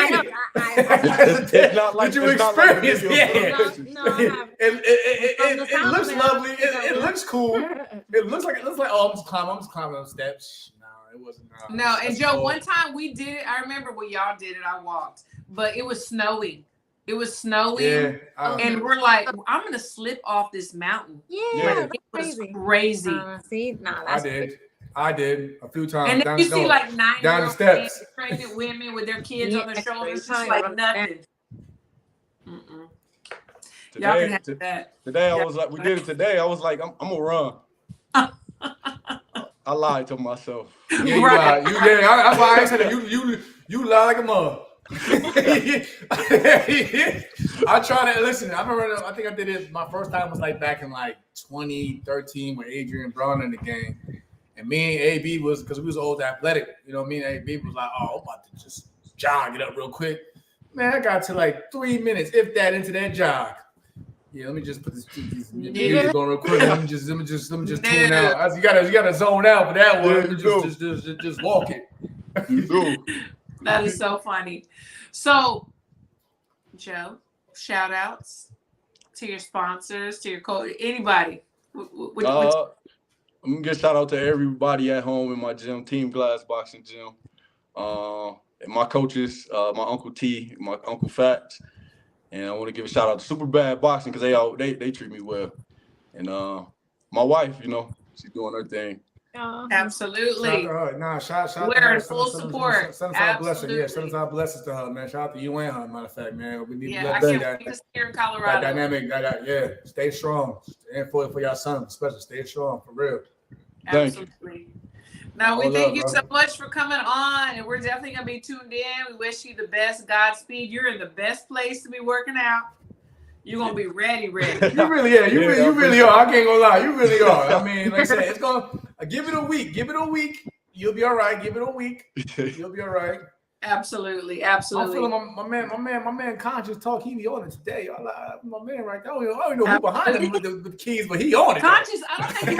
not like did you experience it? No, I haven't. It looks lovely. It looks cool. It looks like I'm just climbing up steps. No, it wasn't. No, and Joe, one time we did it. I remember when y'all did it. I walked, but it was snowing. Yeah, and we're like, I'm gonna slip off this mountain. Yeah, it was crazy. I did a few times. And then you see like 9-year-old steps, pregnant women with their kids on their shoulders, just like nothing. Y'all can have that. Today I was like, we did it today. I was like, I'm gonna run. I lied to myself. Yeah, you lied. That's why I said you lie like a mother. I try to listen. I remember. I think I did it. My first time was like back in like 2013 with Adrian Brown in the game, and me and AB was because we was old athletic. You know, me and AB was like, "Oh, I'm about to just jog it up real quick." Man, I got to like 3 minutes, if that, into that jog. Yeah, let me just put these music on real quick. Let me just tune out. You gotta zone out for that one. Just walk it. You do. That is so funny. So, Joe, shout outs to your sponsors, to your coach, anybody. I'm gonna give shout out to everybody at home in my gym, Team Glass Boxing Gym. And my coaches, my Uncle T, my Uncle Fats, and I want to give a shout out to Super Bad Boxing because they treat me well. And my wife, she's doing her thing. Absolutely. Shout We're in full support. Send us our blessings. Yeah, send us our blessings to her, man. Shout out to you and her, matter of fact, man. We need to I let can't wait to see her in that Colorado. dynamic. Yeah, stay strong. And for your son, especially, stay strong, for real. Absolutely. Now, we All thank love, you bro. so much for coming on, and we're definitely going to be tuned in. We wish you the best Godspeed. You're in the best place to be working out. You're going to be ready. You really are. You really are. I can't gonna lie. You really are. I mean, like I said, it's gonna give it a week. Give it a week. You'll be all right. Give it a week. You'll be all right. Absolutely. I'm feeling my man Conscious talk. He be on it today. My man right there. I don't know who behind him with the keys, but he on it. Conscious, I don't think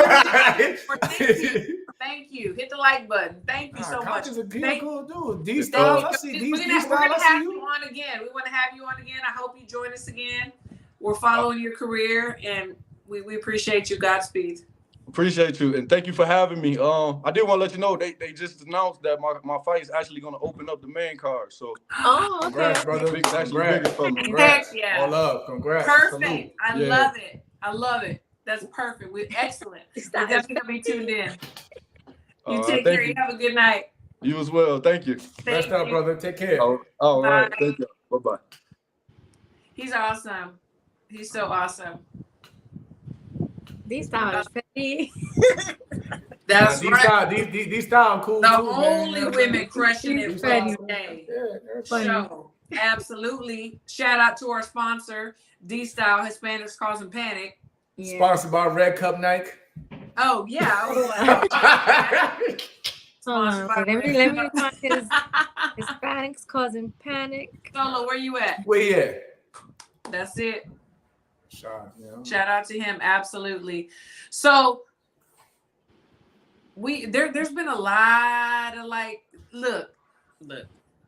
you Thank you. Hit the like button. Thank you so much. Conscious a cool dude. D Styles, I see. We're going to have you on again. We want to have you on again. I hope you join us again. We're following your career, and we appreciate you. Godspeed. Appreciate you, and thank you for having me. I did want to let you know they just announced that my fight is actually going to open up the main card. So, okay. Congrats, brother. Congrats. Congrats. Yeah. All love. Congrats. Perfect. I love it. That's perfect. We're excellent. We're definitely going to be tuned in. You take care. You have a good night. You as well. Thank you. Best out, brother. Take care. All right. Thank you. Bye-bye. He's awesome. He's so awesome. These styles petty. That's right. These style cool. The too, only man. women crushing it Petty. today. Yeah, Show. Absolutely. Shout out to our sponsor, D Style Hispanics Causing Panic. Yeah. Sponsored by Red Cup Nike. Oh yeah. Let me find his Hispanics Causing Panic. Solo, where you at? Where you at? That's it. Shout out to him. Absolutely. So there's been a lot of look.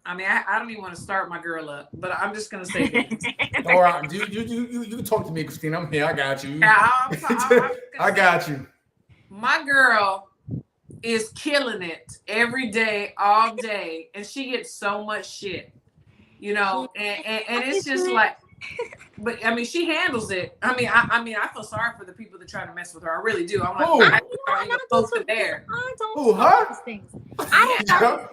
I mean, I don't even want to start my girl up, but I'm just gonna say this. All right, you talk to me, Christine. I'm here. I got you. Yeah, I got you. My girl is killing it every day, all day, and she gets so much shit, and it's just like. But I mean, she handles it. I mean, I feel sorry for the people that try to mess with her. I really do. I'm like, I don't poke the bear. I don't Who, her? these things. I don't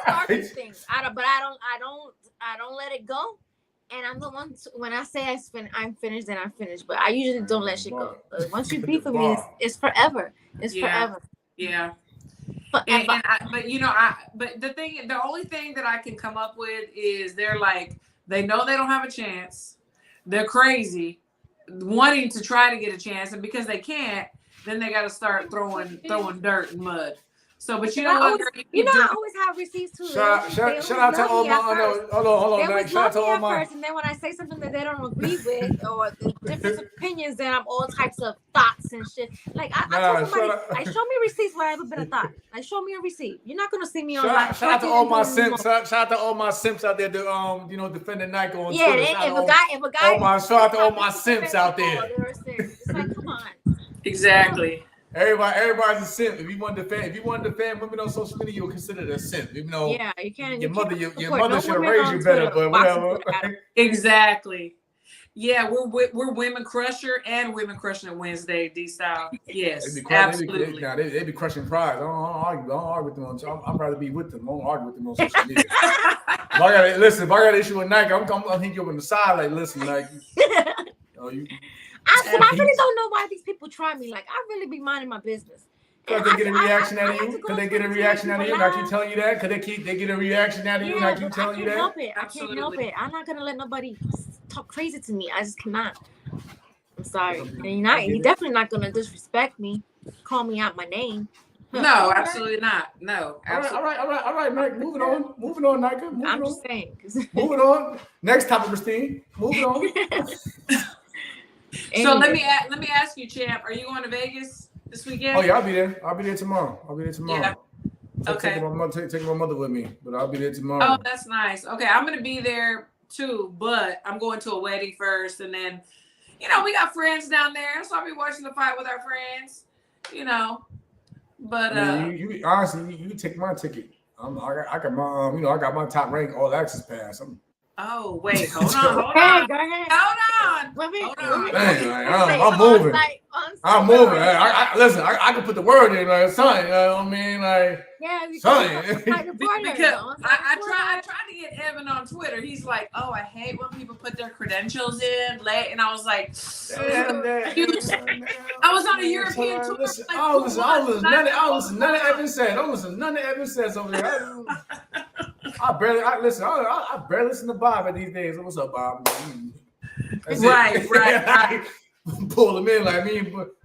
start these things. I don't let it go. And I'm the one when I say I'm finished, then I'm finished. But I usually don't let shit go. Once you beef with me, it's forever. It's forever. Yeah. But the only thing that I can come up with is they're like. They know they don't have a chance. They're crazy, wanting to try to get a chance, and because they can't, then they got to start throwing dirt and mud. So, but you know what? I always have receipts too. Shout out to all my hold on, Mike. Shout out to all my. And then when I say something that they don't agree with or the different opinions, then I'm all types of thoughts and shit. Like I told somebody, show me receipts where I ever been a thought. Like show me a receipt. You're not gonna see me online. Shout out to all my simps. Shout out to all my simps out there. Defending Nike on Twitter. Yeah, if a guy. Shout out to all my simps out there. It's like, come on. Exactly. Everybody's a simp. If you want to defend women on social media, you'll consider it a simp. Even though you can't. Your mother should have raised you better, but whatever. Exactly. Yeah, we're Women Crusher and Women Crushing it Wednesday, D Style. Yes, absolutely. They be crushing pride. I don't argue with them on. I'd rather be with them. I don't argue with them on social media. If I got an issue with Nike, I'm hitting you up on the side. Like, listen, like, I really don't know why these people try me. Like, I really be minding my business. Because they get a reaction out of you. Because they get a reaction out of you. And I keep telling you that. Because they get a reaction out of you. And I keep telling you that. I can't help it. I'm not gonna let nobody talk crazy to me. I just cannot. I'm sorry. And you're definitely not gonna disrespect me, call me out my name. No, absolutely not. No. Absolutely. All right, Nike. Moving on, Nike. I'm just saying. Moving on. Next topic, Christine. Moving on. So let me ask you, Champ. Are you going to Vegas this weekend? Oh yeah, I'll be there. I'll be there tomorrow. Yeah. Okay. Taking my mother with me, but I'll be there tomorrow. Oh, that's nice. Okay, I'm gonna be there too, but I'm going to a wedding first, and then you know, we got friends down there, so I'll be watching the fight with our friends, you know. But you honestly, you take my ticket. I got my, you know, I got my top rank all access pass. oh wait, hold on, Hey, go ahead. hold on. Let me, Hold let on. me- Dang, say I'm moving. on-site. I'm moving. Listen, I can put the word in, like, son. You know what I mean, like, Yeah, because son. Because I tried to get Evan on Twitter. He's like, "Oh, I hate when people put their credentials in late," and I was like, I was on a European tour. Listen, like, I don't listen none of Evan said. I don't listen none of Evan says over there. I barely listen to Bob these days. What's up, Bob? That's Right. Pull him in like me.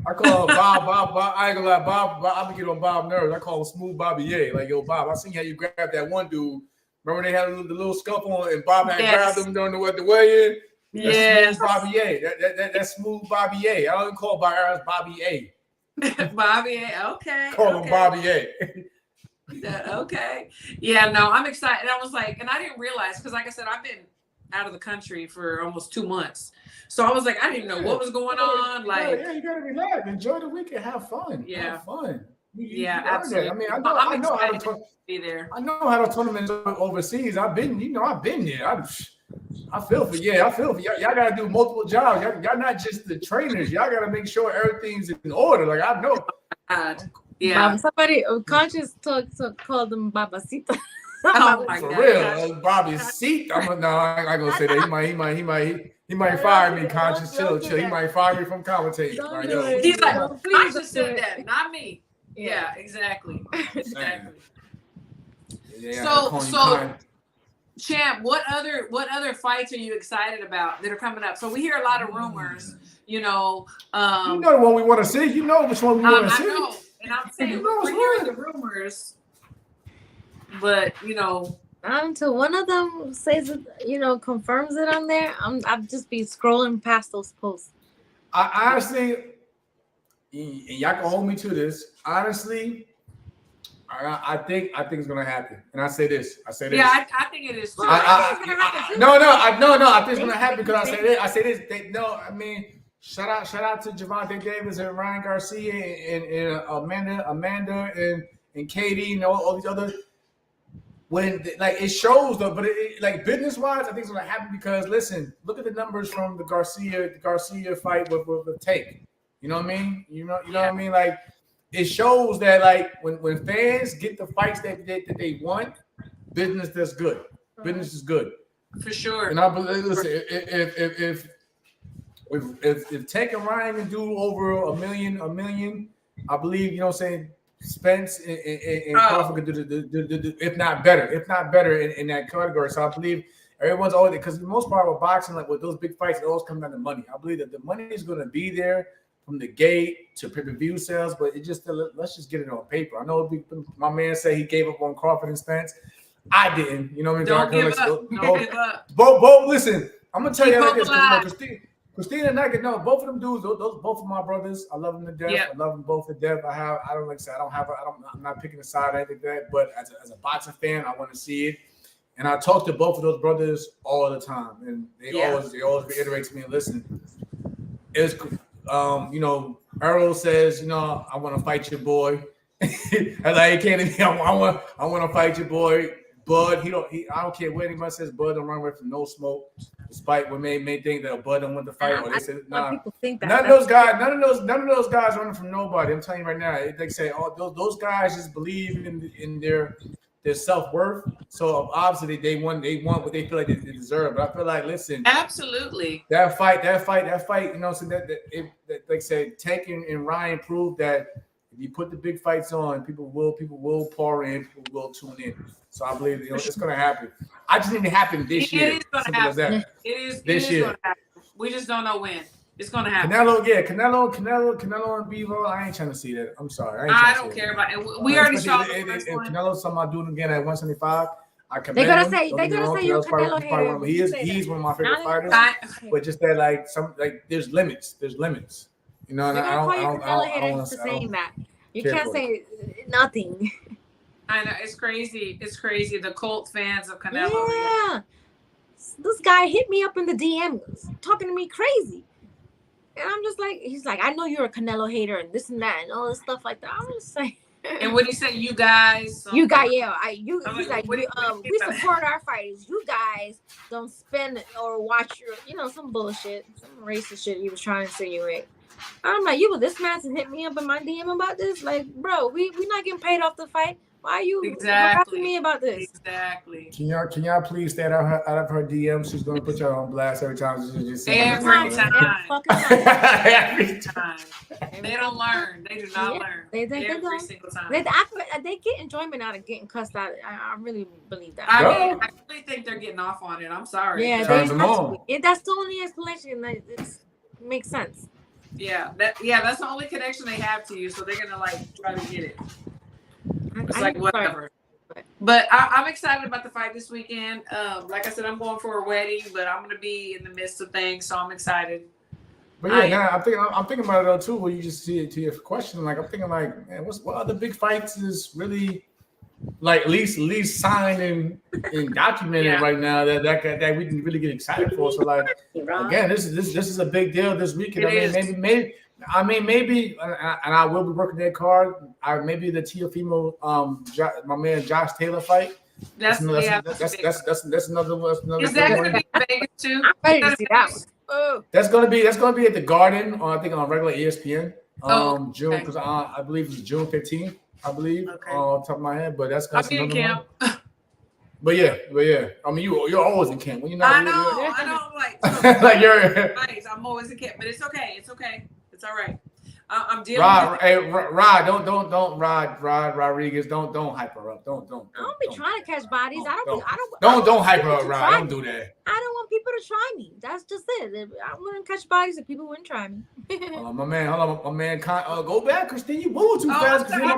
I call him Bob. I ain't gonna lie, Bob. I be getting on Bob nerves. I call him Smooth Bobby Ye. Like, yo, Bob, I seen how you grabbed that one dude. Remember they had the little scuffle and Bob had grabbed him during the weigh-in? Yes. Smooth Bobby Ye. That's Smooth Bobby Ye. I don't call Bobby Aaron's Bobby A. Bobby, okay. Call him Bobby A. Okay. Yeah, no, I'm excited. And I was like, and I didn't realize, because like I said, I've been out of the country for almost 2 months. So I was like, I didn't know what was going on. Like, you gotta relax, enjoy the weekend, have fun. Yeah. Have fun. Yeah, absolutely. I mean, I'm I know how excited to to be there. I know how to tournaments overseas. I've been there. I feel for y'all. Y'all gotta do multiple jobs. Y'all not just the trainers. Y'all gotta make sure everything's in order. Like, I know. Yeah. Somebody conscious called him Babacita. Oh my For God. real, Bobby's seat. I ain't gonna say that. He might fire me. Conscious, chill. He might fire me from commentating. Don't Like, do yo, it. He's like, No, I please just don't said do that, it. not me. Yeah, exactly. yeah, So Champ, what other fights are you excited about that are coming up? So we hear a lot of rumors, you know. you know the one we want to see. You know which one we want to I see. know, and I'm saying You know we're it's hearing the rumors, but you know, Not until one of them says it, confirms it on there. I'll just be scrolling past those posts. I honestly, and y'all can hold me to this. Honestly, I think it's gonna happen. And I say this. yeah, I think it is too. No, I think it's gonna happen because I say this. I mean, shout out to Gervonta Davis and Ryan Garcia and Amanda and Katie and all these other. When like it shows though, but like business wise, I think it's gonna happen because listen, look at the numbers from the Garcia fight with Tank. You know what I mean? You know what I mean? Like it shows that like when fans get the fights that they want, business that's good. Business is good For sure. And I believe, listen, if Tank and Ryan can do over a million, I believe, you know what I'm saying, Spence and Crawford could do if not better in that category. So I believe everyone's always, because for the most part with boxing, like with those big fights, it always comes down to money. I believe that the money is going to be there from the gate to pay-per-view sales, but it just let's just get it on paper. I know my man said he gave up on Crawford and Spence. I didn't. You know what I mean? Don't give up. Both. Listen, I'm gonna tell you like this. Christina and Nike, no, both of them dudes, those both of my brothers. I love them to death. Yep. I love them both to death. I'm not picking a side or anything like that. But as a boxing fan, I want to see it. And I talk to both of those brothers all the time, and they always reiterate to me and listen. It's Earl says, I want to fight your boy. And like, I want to fight your boy. Bud, I don't care what anybody says. Bud don't run away from no smoke. Despite what may think that Bud don't want to fight, or they said people think that. None of those guys running from nobody. I'm telling you right now, they say those guys just believe in their self-worth. So obviously they want what they feel like they deserve. But I feel like, listen, absolutely that fight, so that like say Tank and Ryan proved that if you put the big fights on, people will pour in, people will tune in. So I believe it's going to happen. I just need it to happen this year. It is going to happen. It is going to happen. We just don't know when. It's going to happen. Canelo and Bevo. I ain't trying to see that. I'm sorry. I don't care about it. We already saw the first one. Canelo's talking about doing it again at 175. They're gonna say you're Canelo hater. He's one of my favorite fighters. But just that there's limits. You know, and I don't want to saying that. You can't say nothing. I know, it's crazy. It's crazy. The cult fans of Canelo. Yeah. This guy hit me up in the DMs talking to me crazy. And I'm just like, he's like, I know you're a Canelo hater and this and that and all this stuff like that. I'm just saying. And what do you say, you guys? You got he's like, like, what do you we think support our fighters. You guys don't spend or watch your, some bullshit, some racist shit he was trying to insinuate. I'm like, you were this man to hit me up in my DM about this? Like, bro, we not getting paid off the fight. Why are you harassing me about this? Exactly. Can y'all please stay out of her DM? She's gonna put y'all on blast every time. Every time. Fucking time. Every time. They don't learn. They do not learn. They every don't. single time. They get enjoyment out of getting cussed out. I really believe that. I mean, I really think they're getting off on it. I'm sorry. Yeah, Turns them on. That's the only explanation that makes sense. Yeah, that's the only connection they have to you, so they're gonna like try to get it. It's like whatever. But I'm excited about the fight this weekend. Like I said, I'm going for a wedding, but I'm gonna be in the midst of things, so I'm excited. But yeah, now I'm thinking about it though too. When you just see it to your question, like I'm thinking like, man, what other big fights is really like at least signed and documented right now that we can really get excited for. So like again, this is a big deal this weekend. Maybe, and I will be working that card. Maybe the Teofimo, my man Josh Taylor fight. That's another. Is that going to be in Vegas too? I'm ready to see that one. Oh. That's gonna be at the Garden, I think on regular ESPN. June, okay. because I believe it's June 15th. I believe off the top of my head, but that's I'll be in camp. But yeah. I mean, you're always in camp when you're not. I know. Like, like you're. I'm always in camp, but it's okay. It's all right. I'm dealing with Rod, don't Rod Rodriguez, don't hype her up. Don't be trying to catch bodies. Don't hype her up, Rod. Don't do that. I don't want people to try me. That's just it. I wouldn't catch bodies if people wouldn't try me. My man, go back, Christine. You moved too fast. My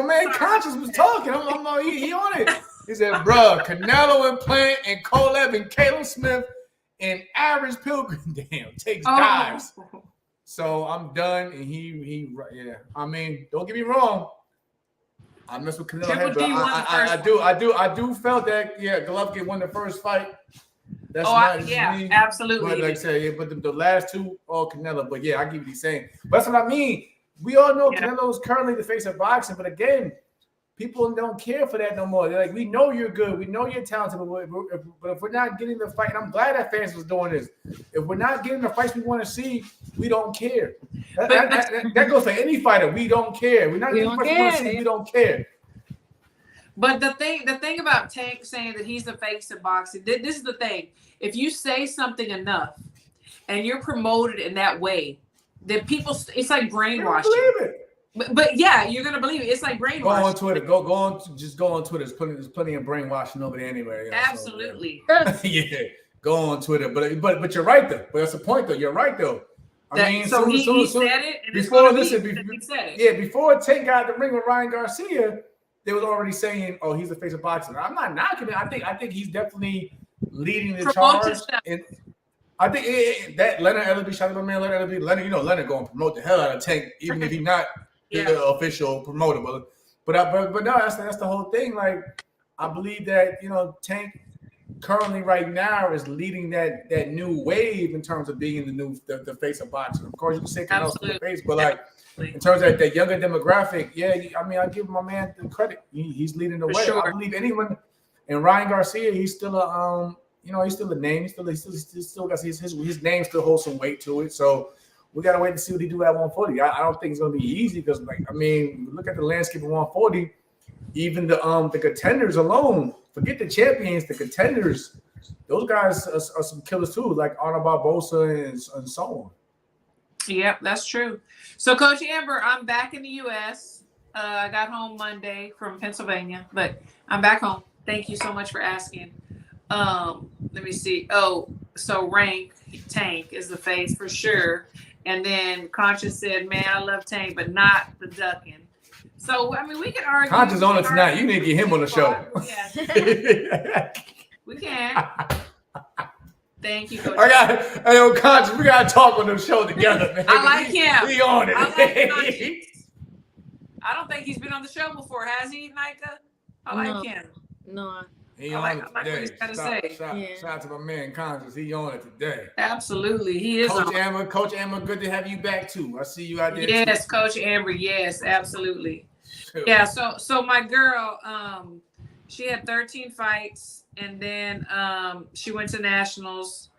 man Conscious was talking. He on it. He said, "Bruh, Canelo and Plant and Kovalev and Caleb Smith and Average Pilgrim, takes dives." So I'm done, and I mean, don't get me wrong. I mess with Canelo head, but I do felt that Golovkin won the first fight. That's me. Absolutely. But like I said, but the last two all Canelo. But yeah, I give you the same. But that's what I mean. We all know Canelo is currently the face of boxing, but again, people don't care for that no more. They're like, we know you're good, we know you're talented, but if we're not getting the fight, and I'm glad that fans was doing this. If we're not getting the fights we want to see, we don't care. That goes for any fighter. We don't care. We're not getting the fights we want to see. We don't care. But the thing about Tank saying that he's the face of boxing, this is the thing. If you say something enough and you're promoted in that way, then people, it's like brainwashing. Believe it. But yeah, you're gonna believe it. It's like brainwashing. Go on Twitter. Go on Twitter. There's plenty of brainwashing over there anyway. Absolutely. So, yeah. Go on Twitter. But you're right though. But that's the point though. You're right though. He said it. And he said it. Yeah, before Tank got the ring with Ryan Garcia, they was already saying, "Oh, he's the face of boxing." I'm not knocking it. I think he's definitely leading the charge. And I think that Leonard Ellerby, shout out to my man Leonard Ellerby. Leonard going to promote the hell out of Tank, even if he's not the official promoter. But no, that's the whole thing. Like, I believe that Tank currently right now is leading that new wave in terms of being the face of boxing. Of course, you can say Canelo's the face, but like in terms of that younger demographic, I mean, I give my man the credit. He's leading the way. Sure. I believe anyone. And Ryan Garcia, he's still he's still a name. He's still got his name still holds some weight to it. So we gotta wait to see what he do at 140. I don't think it's gonna be easy because, look at the landscape of 140. Even the contenders alone, forget the champions, the contenders, those guys are some killers too, like Arnold Barbosa and so on. Yep, that's true. So, Coach Amber, I'm back in the U.S. I got home Monday from Pennsylvania, but I'm back home. Thank you so much for asking. Let me see. Oh, so Tank is the face for sure. And then Conscious said, man, I love Tank, but not the ducking. So, I mean, we can argue. Conscious on it tonight. You need to get him on the show. Yeah. We can. Thank you, Coach. Conscious, we got to talk on the show together, man. I like him. He on it. I like Conscious. I don't think he's been on the show before, has he, Nika? I like him. No, He I on like it what today. he's got to say. Shout out to my man Conscious. He on it today. Absolutely, he is. Coach Amber, good to have you back too. I see you out there. Yes, too. Coach Amber. Yes, absolutely. Sure. Yeah. So my girl, she had 13 fights, and then she went to nationals.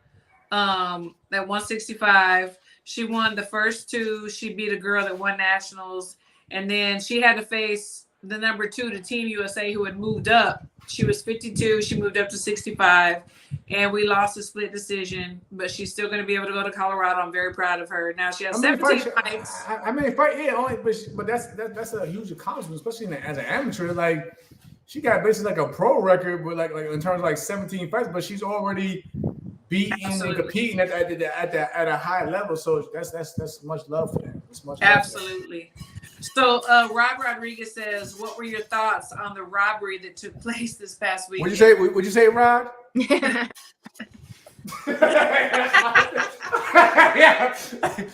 At 165, she won the first two. She beat a girl that won nationals, and then she had to face the number 2 to Team USA, who had moved up. She was 52. She moved up to 65, and we lost a split decision. But she's still going to be able to go to Colorado. I'm very proud of her. Now she has 17 fights. But that's a huge accomplishment, especially as an amateur. Like she got basically like a pro record, but like in terms of like 17 fights, but she's already beating and competing at a high level. So that's much love for that. That's much love Absolutely. So Rob Rodriguez says, what were your thoughts on the robbery that took place this past week? Would you say, Rod? Yeah.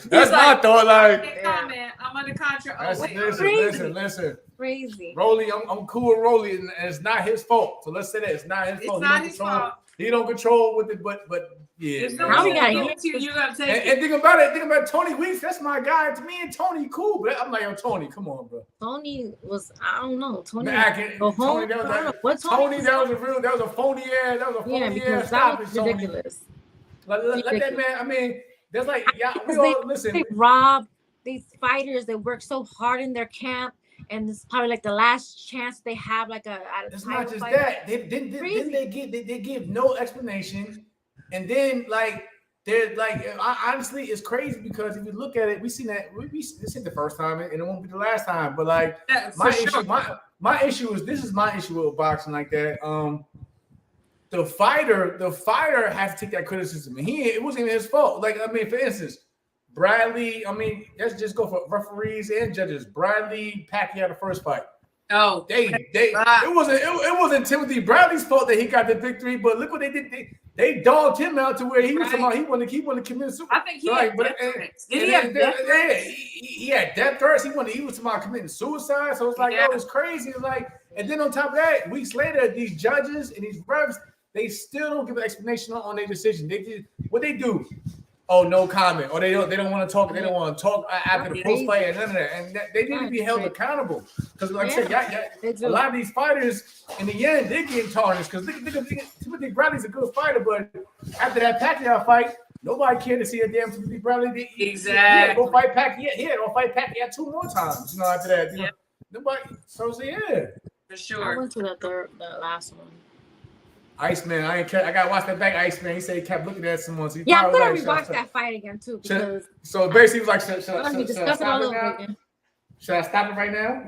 That's my thought. Like, comment. I'm under contract. Listen. Crazy. Rolly, I'm cool with Rolly, and it's not his fault. So let's say that it's not his fault. It's not his fault. He don't control with it, but yeah. You gotta take and think about Tony Weeks. That's my guy. To me and Tony, cool. But I'm like, yo, Tony, come on, bro. Tony was, I don't know. Tony, that was a phony ass. That was a phony ass. That was ridiculous. Let that man. I mean, there's like, yeah, we all listen. They rob these fighters. They work so hard in their camp. And this is probably like the last chance they have, like it's not just fight. That. They give no explanation, and then like they're like, honestly, it's crazy because if you look at it, we seen that this ain't the first time, and it won't be the last time. But like my issue is this is my issue with boxing like that. The fighter has to take that criticism, and it wasn't even his fault. Like I mean, for instance. Bradley, I mean, let's just go for referees and judges. Bradley Pacquiao the first fight. Oh, it wasn't Timothy Bradley's fault that he got the victory, but look what they did. They dogged him out to where he was about he wanted to commit suicide. I think he had death threats. Did he have death threats? He had death threats. He was about committing suicide. So it's like, yo, it's crazy. It's like, and then on top of that, weeks later, these judges and these refs, they still don't give an explanation on their decision. They did what they do. Oh, no comment. Or they don't want to talk. They don't want to talk after the post fight and none of that. And they need to be held accountable. Because like I said, a lot of these fighters in the end they're getting tarnished. Because Timothy Bradley's a good fighter, but after that Pacquiao fight, nobody cared to see a damn Timothy Bradley. Exactly. He had to go fight Pacquiao. He had to go fight Pacquiao 2 more times. After that, nobody. So for sure. I went to the last one. Iceman, I gotta watch that back. Iceman, he said he kept looking at someone. So I'm gonna rewatch that fight again too. Because so basically, he was like, should I stop it now? Should I stop it right now?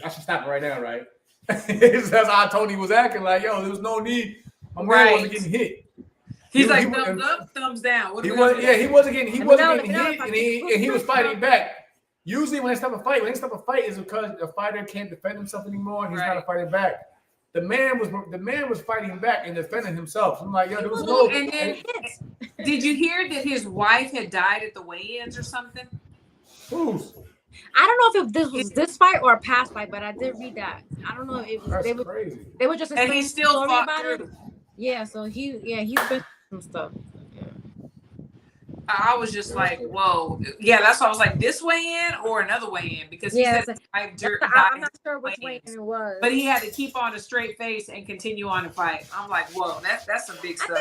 I should stop it right now, right? That's how Tony was acting. Like, yo, there was no need. My man wasn't getting hit. He's like thumbs up, thumbs down. He wasn't getting hit, and he was fighting back. Usually, when they stop a fight, is because the fighter can't defend himself anymore. And he's not fighting back. The man was fighting back and defending himself. I'm like, yo, there was no. And then, did you hear that his wife had died at the weigh-ins or something? Who's? I don't know if this was this fight or a past fight, but I did read that. I don't know if it was, crazy. They were just and he still fought about through. It. Yeah, so he's been some stuff. I was just like, whoa. Yeah, that's why I was like, this weigh-in or another weigh-in? Because he said I'm not sure which weigh-in it was. But he had to keep on a straight face and continue on the fight. I'm like, whoa, that's some big stuff. I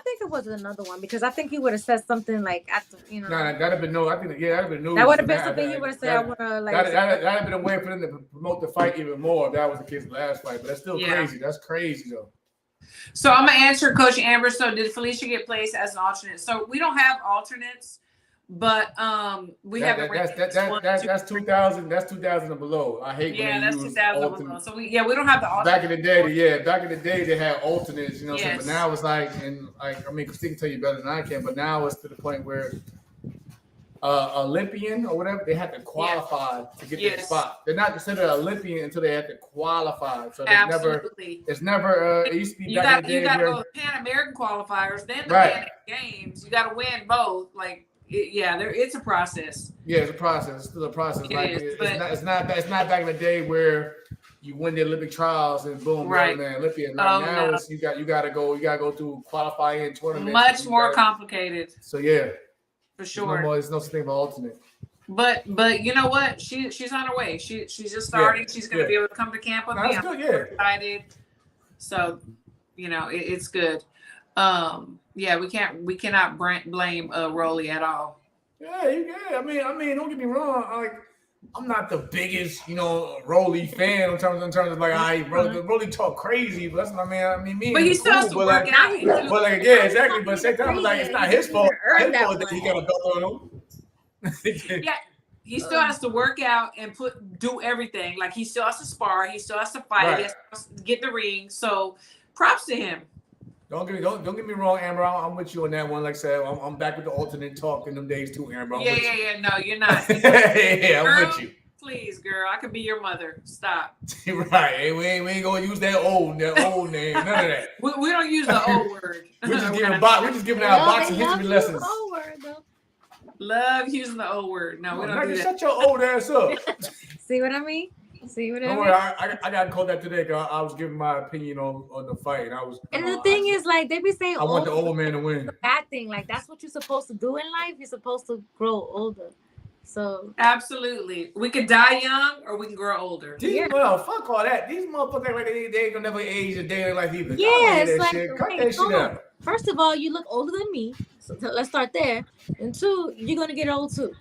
think it was another one because I think he would have said something like at the, No, that'd have been no. I think that'd have been news. That would have been something he would have said. I want to like. That'd have been a way for them to promote the fight even more. If that was the case last fight, but that's still crazy. That's crazy though. So I'm gonna answer Coach Amber. So did Felicia get placed as an alternate? So we don't have alternates, but we have. That's 2000. That's 2000 and below. I hate when that's 2000 and below. So we don't have the alternates. Back in the day, they had alternates. You know, but now it's like, and like I mean, Christine can tell you better than I can. But now it's to the point where Olympian or whatever, they have to qualify to get their spot. They're not considered Olympian until they have to qualify. So it's never. It used to be back in the day. You got to go to Pan American qualifiers, then the Pan Games. You got to win both. Like, it's a process. Yeah, it's a process. It's still a process. It's not back in the day where you win the Olympic trials and boom, Right. man, Olympian. Oh, Now no. it's, you got to go through qualifying tournaments. Much You more gotta- complicated So yeah, for there's sure. there's no such thing about alternate. But you know what? She's on her way. She's just starting. She's gonna be able to come to camp with No, me. that's I'm good, yeah. excited. So, it's good. Yeah, we cannot blame Rolly at all. Yeah, you can. I mean, don't get me wrong. I'm not the biggest, Rolly fan in terms of like Rolly talk crazy, but that's what I mean. Me, But and he him still has to but work like, out. but like, yeah, exactly. But at the same time, like, it's not his fault. Earned His that fault that he one. got a belt on him. Yeah, he still has to work out and do everything. Like he still has to spar. He still has to fight. Right. He has to get in the ring. So, props to him. Don't get me wrong, Amber. I'm with you on that one. Like I said, I'm back with the alternate talk in them days too, Amber. I'm with you. Yeah. No, you're not. Yeah, I'm Girl, with you. Please, girl. I could be your mother. Stop. Right. Hey, we ain't gonna use that old name. None of that. We don't use the old word. We're just giving They out love- boxing they love history you lessons. forward, though. Love using the old word. No, we don't do Nigga, that. shut your old ass up. See what I mean? See what I Don't mean? worry, I got called that today because I was giving my opinion on the fight, and I was. And the thing is, like, they be saying, I want the old old man to win. bad thing. Like, that's what you're supposed to do in life. You're supposed to grow older. So Absolutely. We could die young or we can grow older. Well, fuck all that. These motherfuckers like they ain't gonna never age a day in life either. Yeah, I don't hear it's that like, shit. Cut wait, that shit hold out. on. First of all, you look older than me. So let's start there. And two, you're gonna get old too.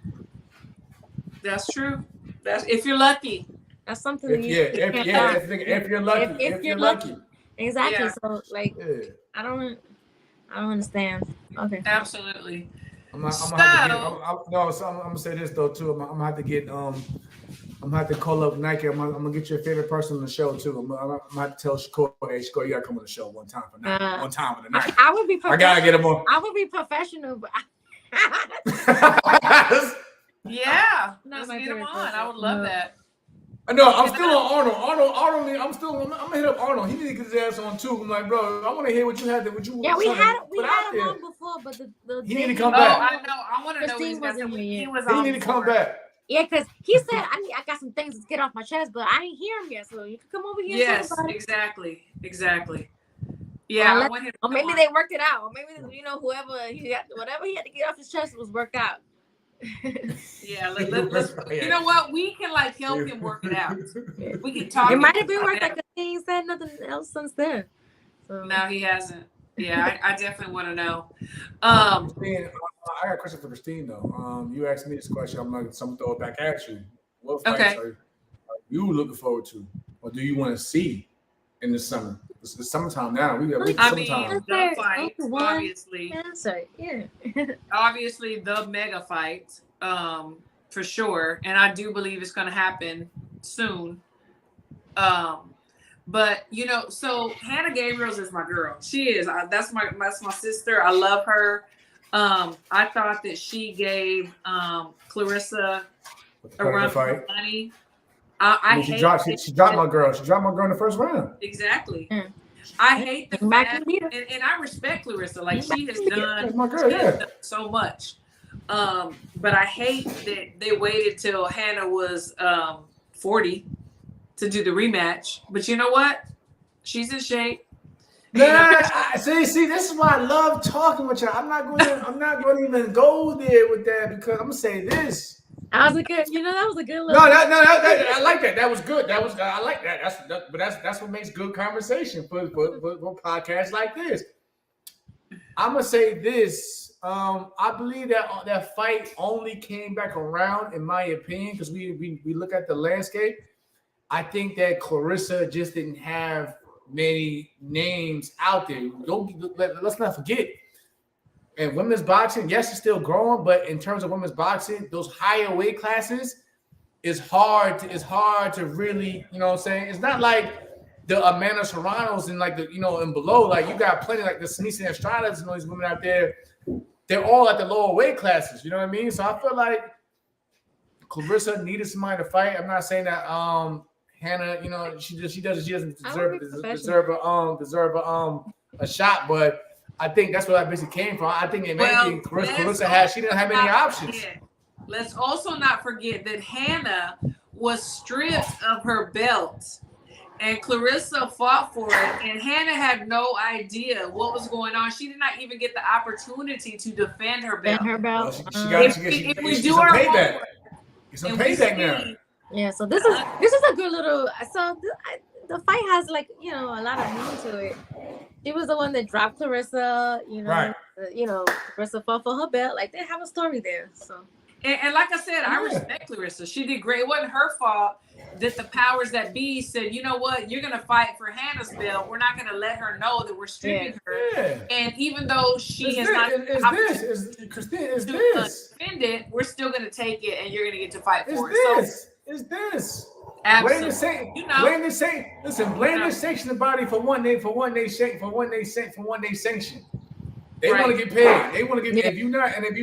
That's true. That's if you're lucky. That's something that you can't find. If you're lucky, If you're lucky. Exactly. Yeah. So like, Yeah. I don't understand. Okay. Absolutely. I'm gonna say this though too. I'm gonna have to get I'm gonna have to call up Nike. I'm gonna get your favorite person on the show too. I'm gonna have to tell Shakur, hey Shakur, you gotta come on the show one time for night. One time for the night. I would be I gotta get him on. I would be professional, but Yeah. Not Let's my get him favorite on. person. I would love No. that. No, I'm still on Arnold. I'm gonna hit up Arnold. He need to get his ass on too. I'm like, bro, I want to hear what you had. yeah, we had him on before, but the He need to day- come Oh, back. I know. I want to know what he's Christine got wasn't to here He yet. was He on need to come before. back. Yeah, because he said I got some things to get off my chest, but I didn't hear him yet, so you can come over here. Yes, and talk about it. exactly. Yeah, I want him to Or come maybe on. they worked it out. Or maybe whoever whatever he had to get off his chest was worked out. Yeah, let's. You know what? We can like help him work it out. We can talk. It him might have been about worth it. it because he ain't said nothing else since then. So No, he hasn't. Yeah, I definitely want to know. Christine, I got a question for Christine though. You asked me this question. I'm gonna throw it back at you. What fights Okay. are you looking forward to, or do you want to see in the summer? It's the summertime now. We I mean, summertime. the fight, One obviously. answer, yeah. Obviously the mega fight, for sure, and I do believe it's going to happen soon. But so Hannah Gabriels is my girl. She is. That's my sister. I love her. I thought that she gave Clarissa a run for money. I she hate dropped that- she dropped my girl. She dropped my girl in the first round. Exactly. Mm. I hate the Back fact, and beat her. and I respect Clarissa. Like she has That's my girl, she has yeah. done so much. But I hate that they waited till Hannah was 40 to do the rematch. But you know what? She's in shape. See, this is why I love talking with y'all. I'm not going to even go there with that because I'm gonna say this. That was a good No, little. I like that. That was good. I like that. That's what makes good conversation for podcasts like this. I'm gonna say this. I believe that fight only came back around, in my opinion, because we look at the landscape. I think that Clarissa just didn't have many names out there. Let's not forget. And women's boxing, yes, it's still growing, but in terms of women's boxing, those higher weight classes is hard to really, you know what I'm saying? It's not like the Amanda Serranos and like and below. Like you got plenty like the Sinisa Estradas and all these women out there. They're all at the lower weight classes. You know what I mean? So I feel like Clarissa needed somebody to fight. I'm not saying that Hannah, she doesn't deserve a shot, but I think that's where that basically came from. I think Clarissa she didn't have any options. Let's also not forget that Hannah was stripped of her belt And Clarissa fought for it, and Hannah had no idea what was going on. She did not even get the opportunity to defend her belt. And her Well, belt. she got If we she do some our payback. homework, Get some and we payback now. see- Yeah, so this is a good little. So the fight has like a lot of meaning to it. She was the one that dropped Clarissa. Right. Clarissa fought for her belt. Like they have a story there. So And like I said, I Yeah. respect Clarissa. She did great. It wasn't her fault that the powers that be said, you know what, you're gonna fight for Hannah's belt. We're not gonna let her know that we're stripping her. Yeah. And even though she has Is not this, the opportunity Christine, is to this. defend it, we're still gonna take it, and you're gonna get to fight Is for it. So this. Is this. Blame absolutely, the Saint. you know. Blame the Saint. Listen, blame No. the sanctioning body for one day sanction. They Right. want to get paid. They want to get. Yeah. If you're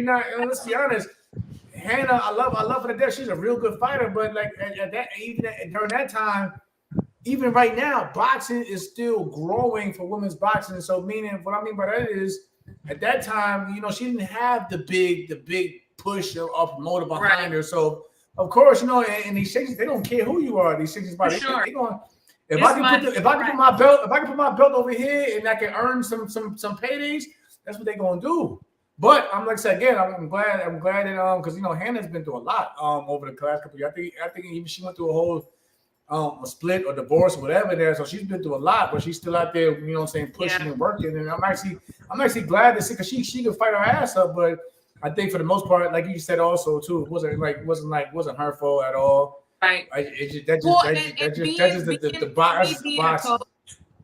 not, let's be honest. Hannah, I love her to death. She's a real good fighter, but like during that time, even right now, boxing is still growing for women's boxing. So, meaning what I mean by that is, at that time, she didn't have the big push or promoter behind Right. her. So, of course, in these sections, they don't care who you are. These sections, For they sure. going. If It's I can money, put right. my belt, if I can put my belt over here and I can earn some paydays, that's what they're gonna do. But I'm like I said again, I'm glad that because Hannah's been through a lot over the last couple of years. I think even she went through a whole a split or divorce or whatever there. So she's been through a lot, but she's still out there, pushing Yeah. and working. And I'm actually glad to see because she could fight her ass up, but I think for the most part, like you said also too, it wasn't her fault at all. Right. That's Well, just the box.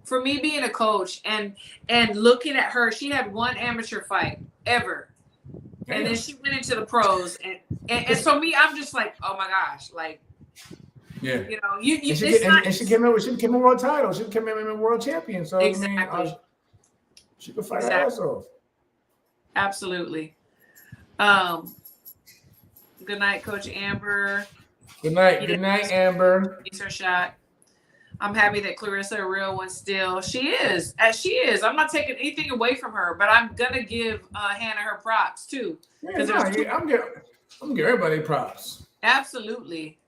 For me being a coach and looking at her, she had one amateur fight ever. And then she went into the pros and so me, I'm just like, oh my gosh, like Yeah. you She came in a world title. She came in a world champion. So Exactly. she could fight her ass off. Absolutely. Good night, Coach Amber. Good night, Amber. Takes her shot. I'm happy that Clarissa a real one still. She is. I'm not taking anything away from her, but I'm gonna give Hannah her props too. I'm giving everybody props. Absolutely.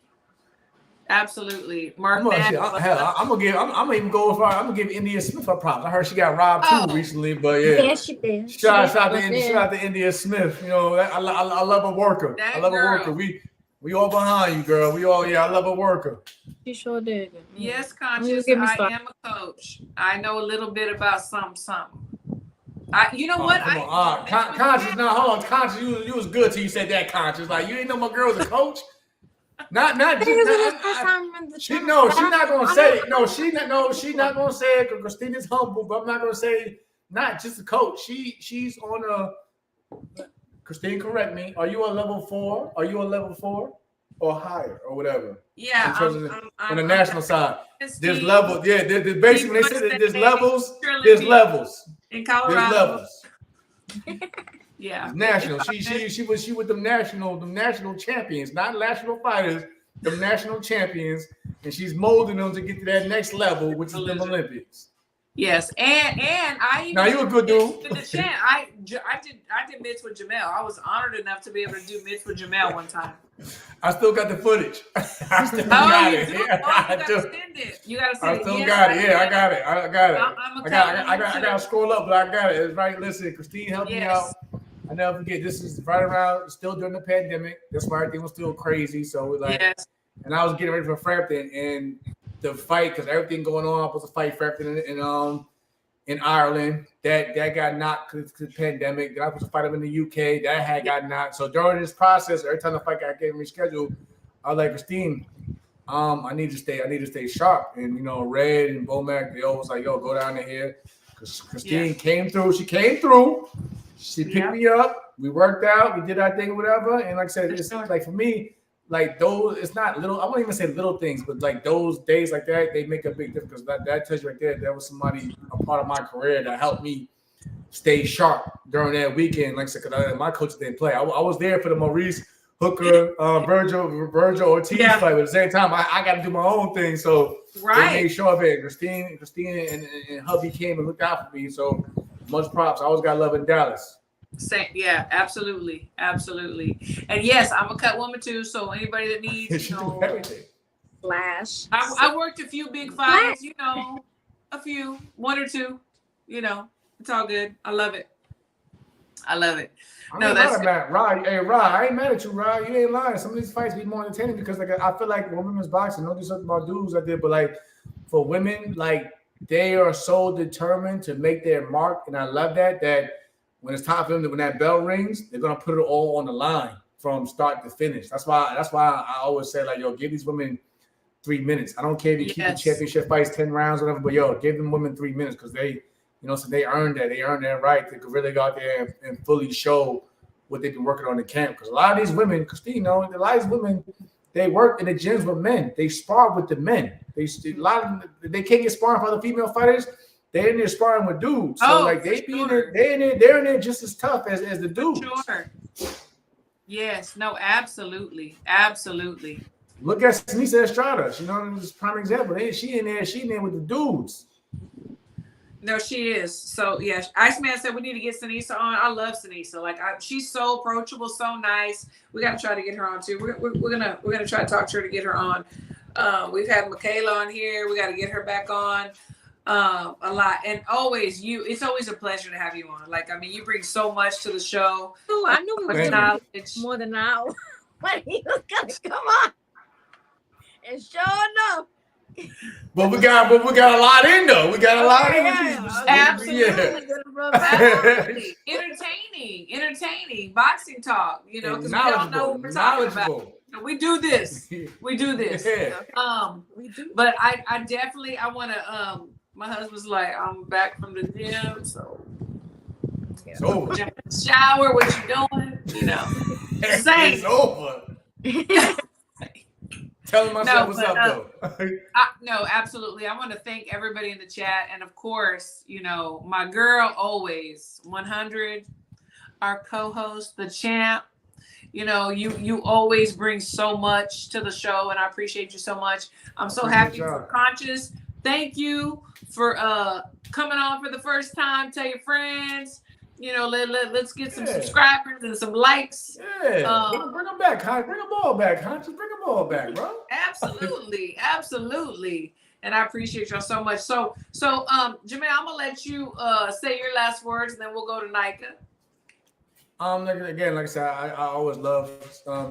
Mark I'm gonna even go as far. I'm gonna give India Smith her props. I heard she got robbed too recently, but yeah. yeah, she did. Shout out to India Smith. I love a worker. That I love girl. a worker. We all behind you, girl. I love a worker. She sure did. Yes, You Conscious. give me I some. am a coach. I know a little bit about something. You know Oh, what? come on. Conscious. Now, hold on. Conscious, you was good till you said that. Conscious, like you didn't know my girl was a coach. Not I think just. this is the first time in the She's channel. not gonna say it. No, she's not gonna say it because Christina's humble. But I'm not gonna say not just a coach. She's on a. Christine, correct me. Are you a level 4? Are you a level 4 or higher or whatever? Yeah. In terms of I'm on the national side, there's Steve levels. Yeah, there's basically when they said that there's levels. Shirley There's B. levels. in There's Colorado. levels. Yeah. It's national. She was with the national champions, not national fighters, the national champions, and she's molding them to get to that next level, which is the Olympics. Yes, and I even Now you a good dude. in the chat. I did mitts with Jamel. I was honored enough to be able to do mitts with Jamel one time. I still got the footage. I still Oh, got you it. do? Yeah, Oh, I you gotta do. send it. You gotta send I it. still Yes, got it. Yeah, I got it. I got it. I'm I got to scroll up, but I got it. It's right. Listen, Christine helped me out. Yes. I never forget. This is right around, still during the pandemic. That's why everything was still crazy. So we like, Yes. and I was getting ready for Frampton and the fight because everything going on. I was supposed to fight Frampton in Ireland. That got knocked because of the pandemic. Then I was supposed to fight him in the UK. That had got knocked. So during this process, every time the fight got getting rescheduled, I was like, Christine, I need to stay sharp. And Red and Bomac, they always like, yo, go down to here. Because Christine came through. She came through. She picked me up. We worked out. We did our thing, whatever. And like I said, it's like for me, like those, it's not little. I won't even say little things, but like those days like that, they make a big difference. That tells you right there, that was somebody, a part of my career that helped me stay sharp during that weekend. Like I said, because my coach didn't play. I was there for the Maurice Hooker, Virgil Ortiz fight. But at the same time, I got to do my own thing. So they made sure of it. Christine and hubby came and looked out for me. So much props. I always got love in Dallas. Same, yeah, absolutely. And yes, I'm a cut woman too. So anybody that needs, She do everything. Flash. I worked a few big fights, you know, a few, one or two, you know, it's all good. I love it. I love it. No, that's mad. Rod, hey, Rod, I ain't mad at you, Rod. You ain't lying. Some of these fights be more entertaining because, like, I feel like when women's boxing, no disrespect about dudes out there, but like for women, like they are so determined to make their mark, and I love that. That when it's time for them, when that bell rings, they're gonna put it all on the line from start to finish. That's why I always say, like, yo, give these women 3 minutes. I don't care if you keep the championship fights 10 rounds, whatever, but yo, give them women 3 minutes because they. You know, so they earned that. They earned that right to really go out there and fully show what they've been working on in camp. Because a lot of these women, Christine, you know, a lot of these women, they work in the gyms with men. They spar with the men. They can't get sparring for other female fighters. They're in there sparring with dudes. So like they're in there just as tough as the dudes. Sure. Yes. No. Absolutely. Absolutely. Look at Sinisa Estrada. You know, this is a prime example. She in there with the dudes. No, she is. So yeah, Iceman said we need to get Sinisa on. I love Sinisa. Like she's so approachable, so nice. We got to try to get her on too. We're gonna try to talk to her to get her on. We've had Michaela on here. We got to get her back on a lot. And always it's always a pleasure to have you on. Like, I mean, you bring so much to the show. Oh, I knew we were knowledge more than an hour when he was gonna come on. And sure enough. But we got a lot in though. We got a lot in. Absolutely. Entertaining boxing talk. You know, because we all know what we're talking about. We do this. Yeah. We do. But I definitely want to. My husband's like, I'm back from the gym, so. It's over. Jump in the shower. What you doing? You know. It's over. Tell myself what's up, though. No, absolutely. I want to thank everybody in the chat. And of course, you know, my girl always, 100, our co-host, the champ. You know, you always bring so much to the show, and I appreciate you so much. I'm so happy for Conscious. Thank you for coming on for the first time. Tell your friends. You know, let's get some subscribers and some likes. Yeah, bring them back, bring them all back, Conscious. Bring them all back, bro. Absolutely. And I appreciate y'all so much. So, Jamel, I'm gonna let you say your last words, and then we'll go to Nika. Again, like I said, I always love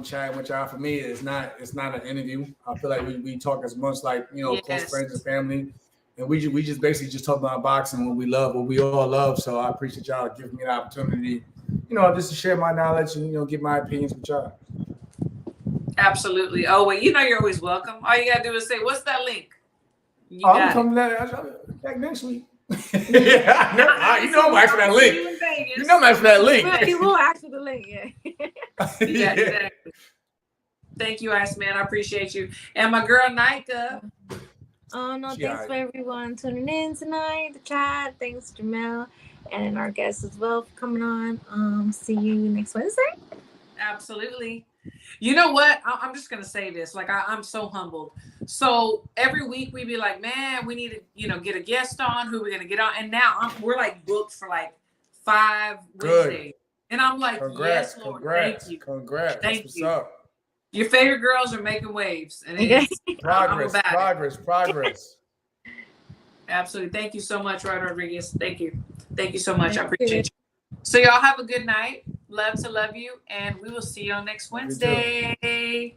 chatting with y'all. For me, it's not an interview. I feel like we talk as much like, you know, close friends and family. And we just basically just talk about boxing, what we love, what we all love. So I appreciate y'all giving me an opportunity, you know, just to share my knowledge and, you know, give my opinions with y'all. Absolutely. Oh, well, you know you're always welcome. All you got to do is say, what's that link? I'm coming back next week. Yeah, you know I'm asking that link. You know I'm asking that link. He will ask for the link, Yeah, exactly. Thank you, Iceman. I appreciate you. And my girl, Nika. Oh, no, thanks for everyone tuning in tonight, the chat. Thanks, Jamel, and our guests as well for coming on. See you next Wednesday. Absolutely. You know what? I'm just going to say this. Like, I'm so humbled. So every week we be like, man, we need to, you know, get a guest on. Who we're going to get on? And now we're like booked for like 5 Wednesdays. And I'm like, yes, Lord. Thank you. Congrats. Thank That's you. What's up? Your favorite girls are making waves. And Progress. Absolutely. Thank you so much, Rod Rodriguez. Thank you. Thank you so much. I appreciate you. So y'all have a good night. Love to love you. And we will see you on next Wednesday.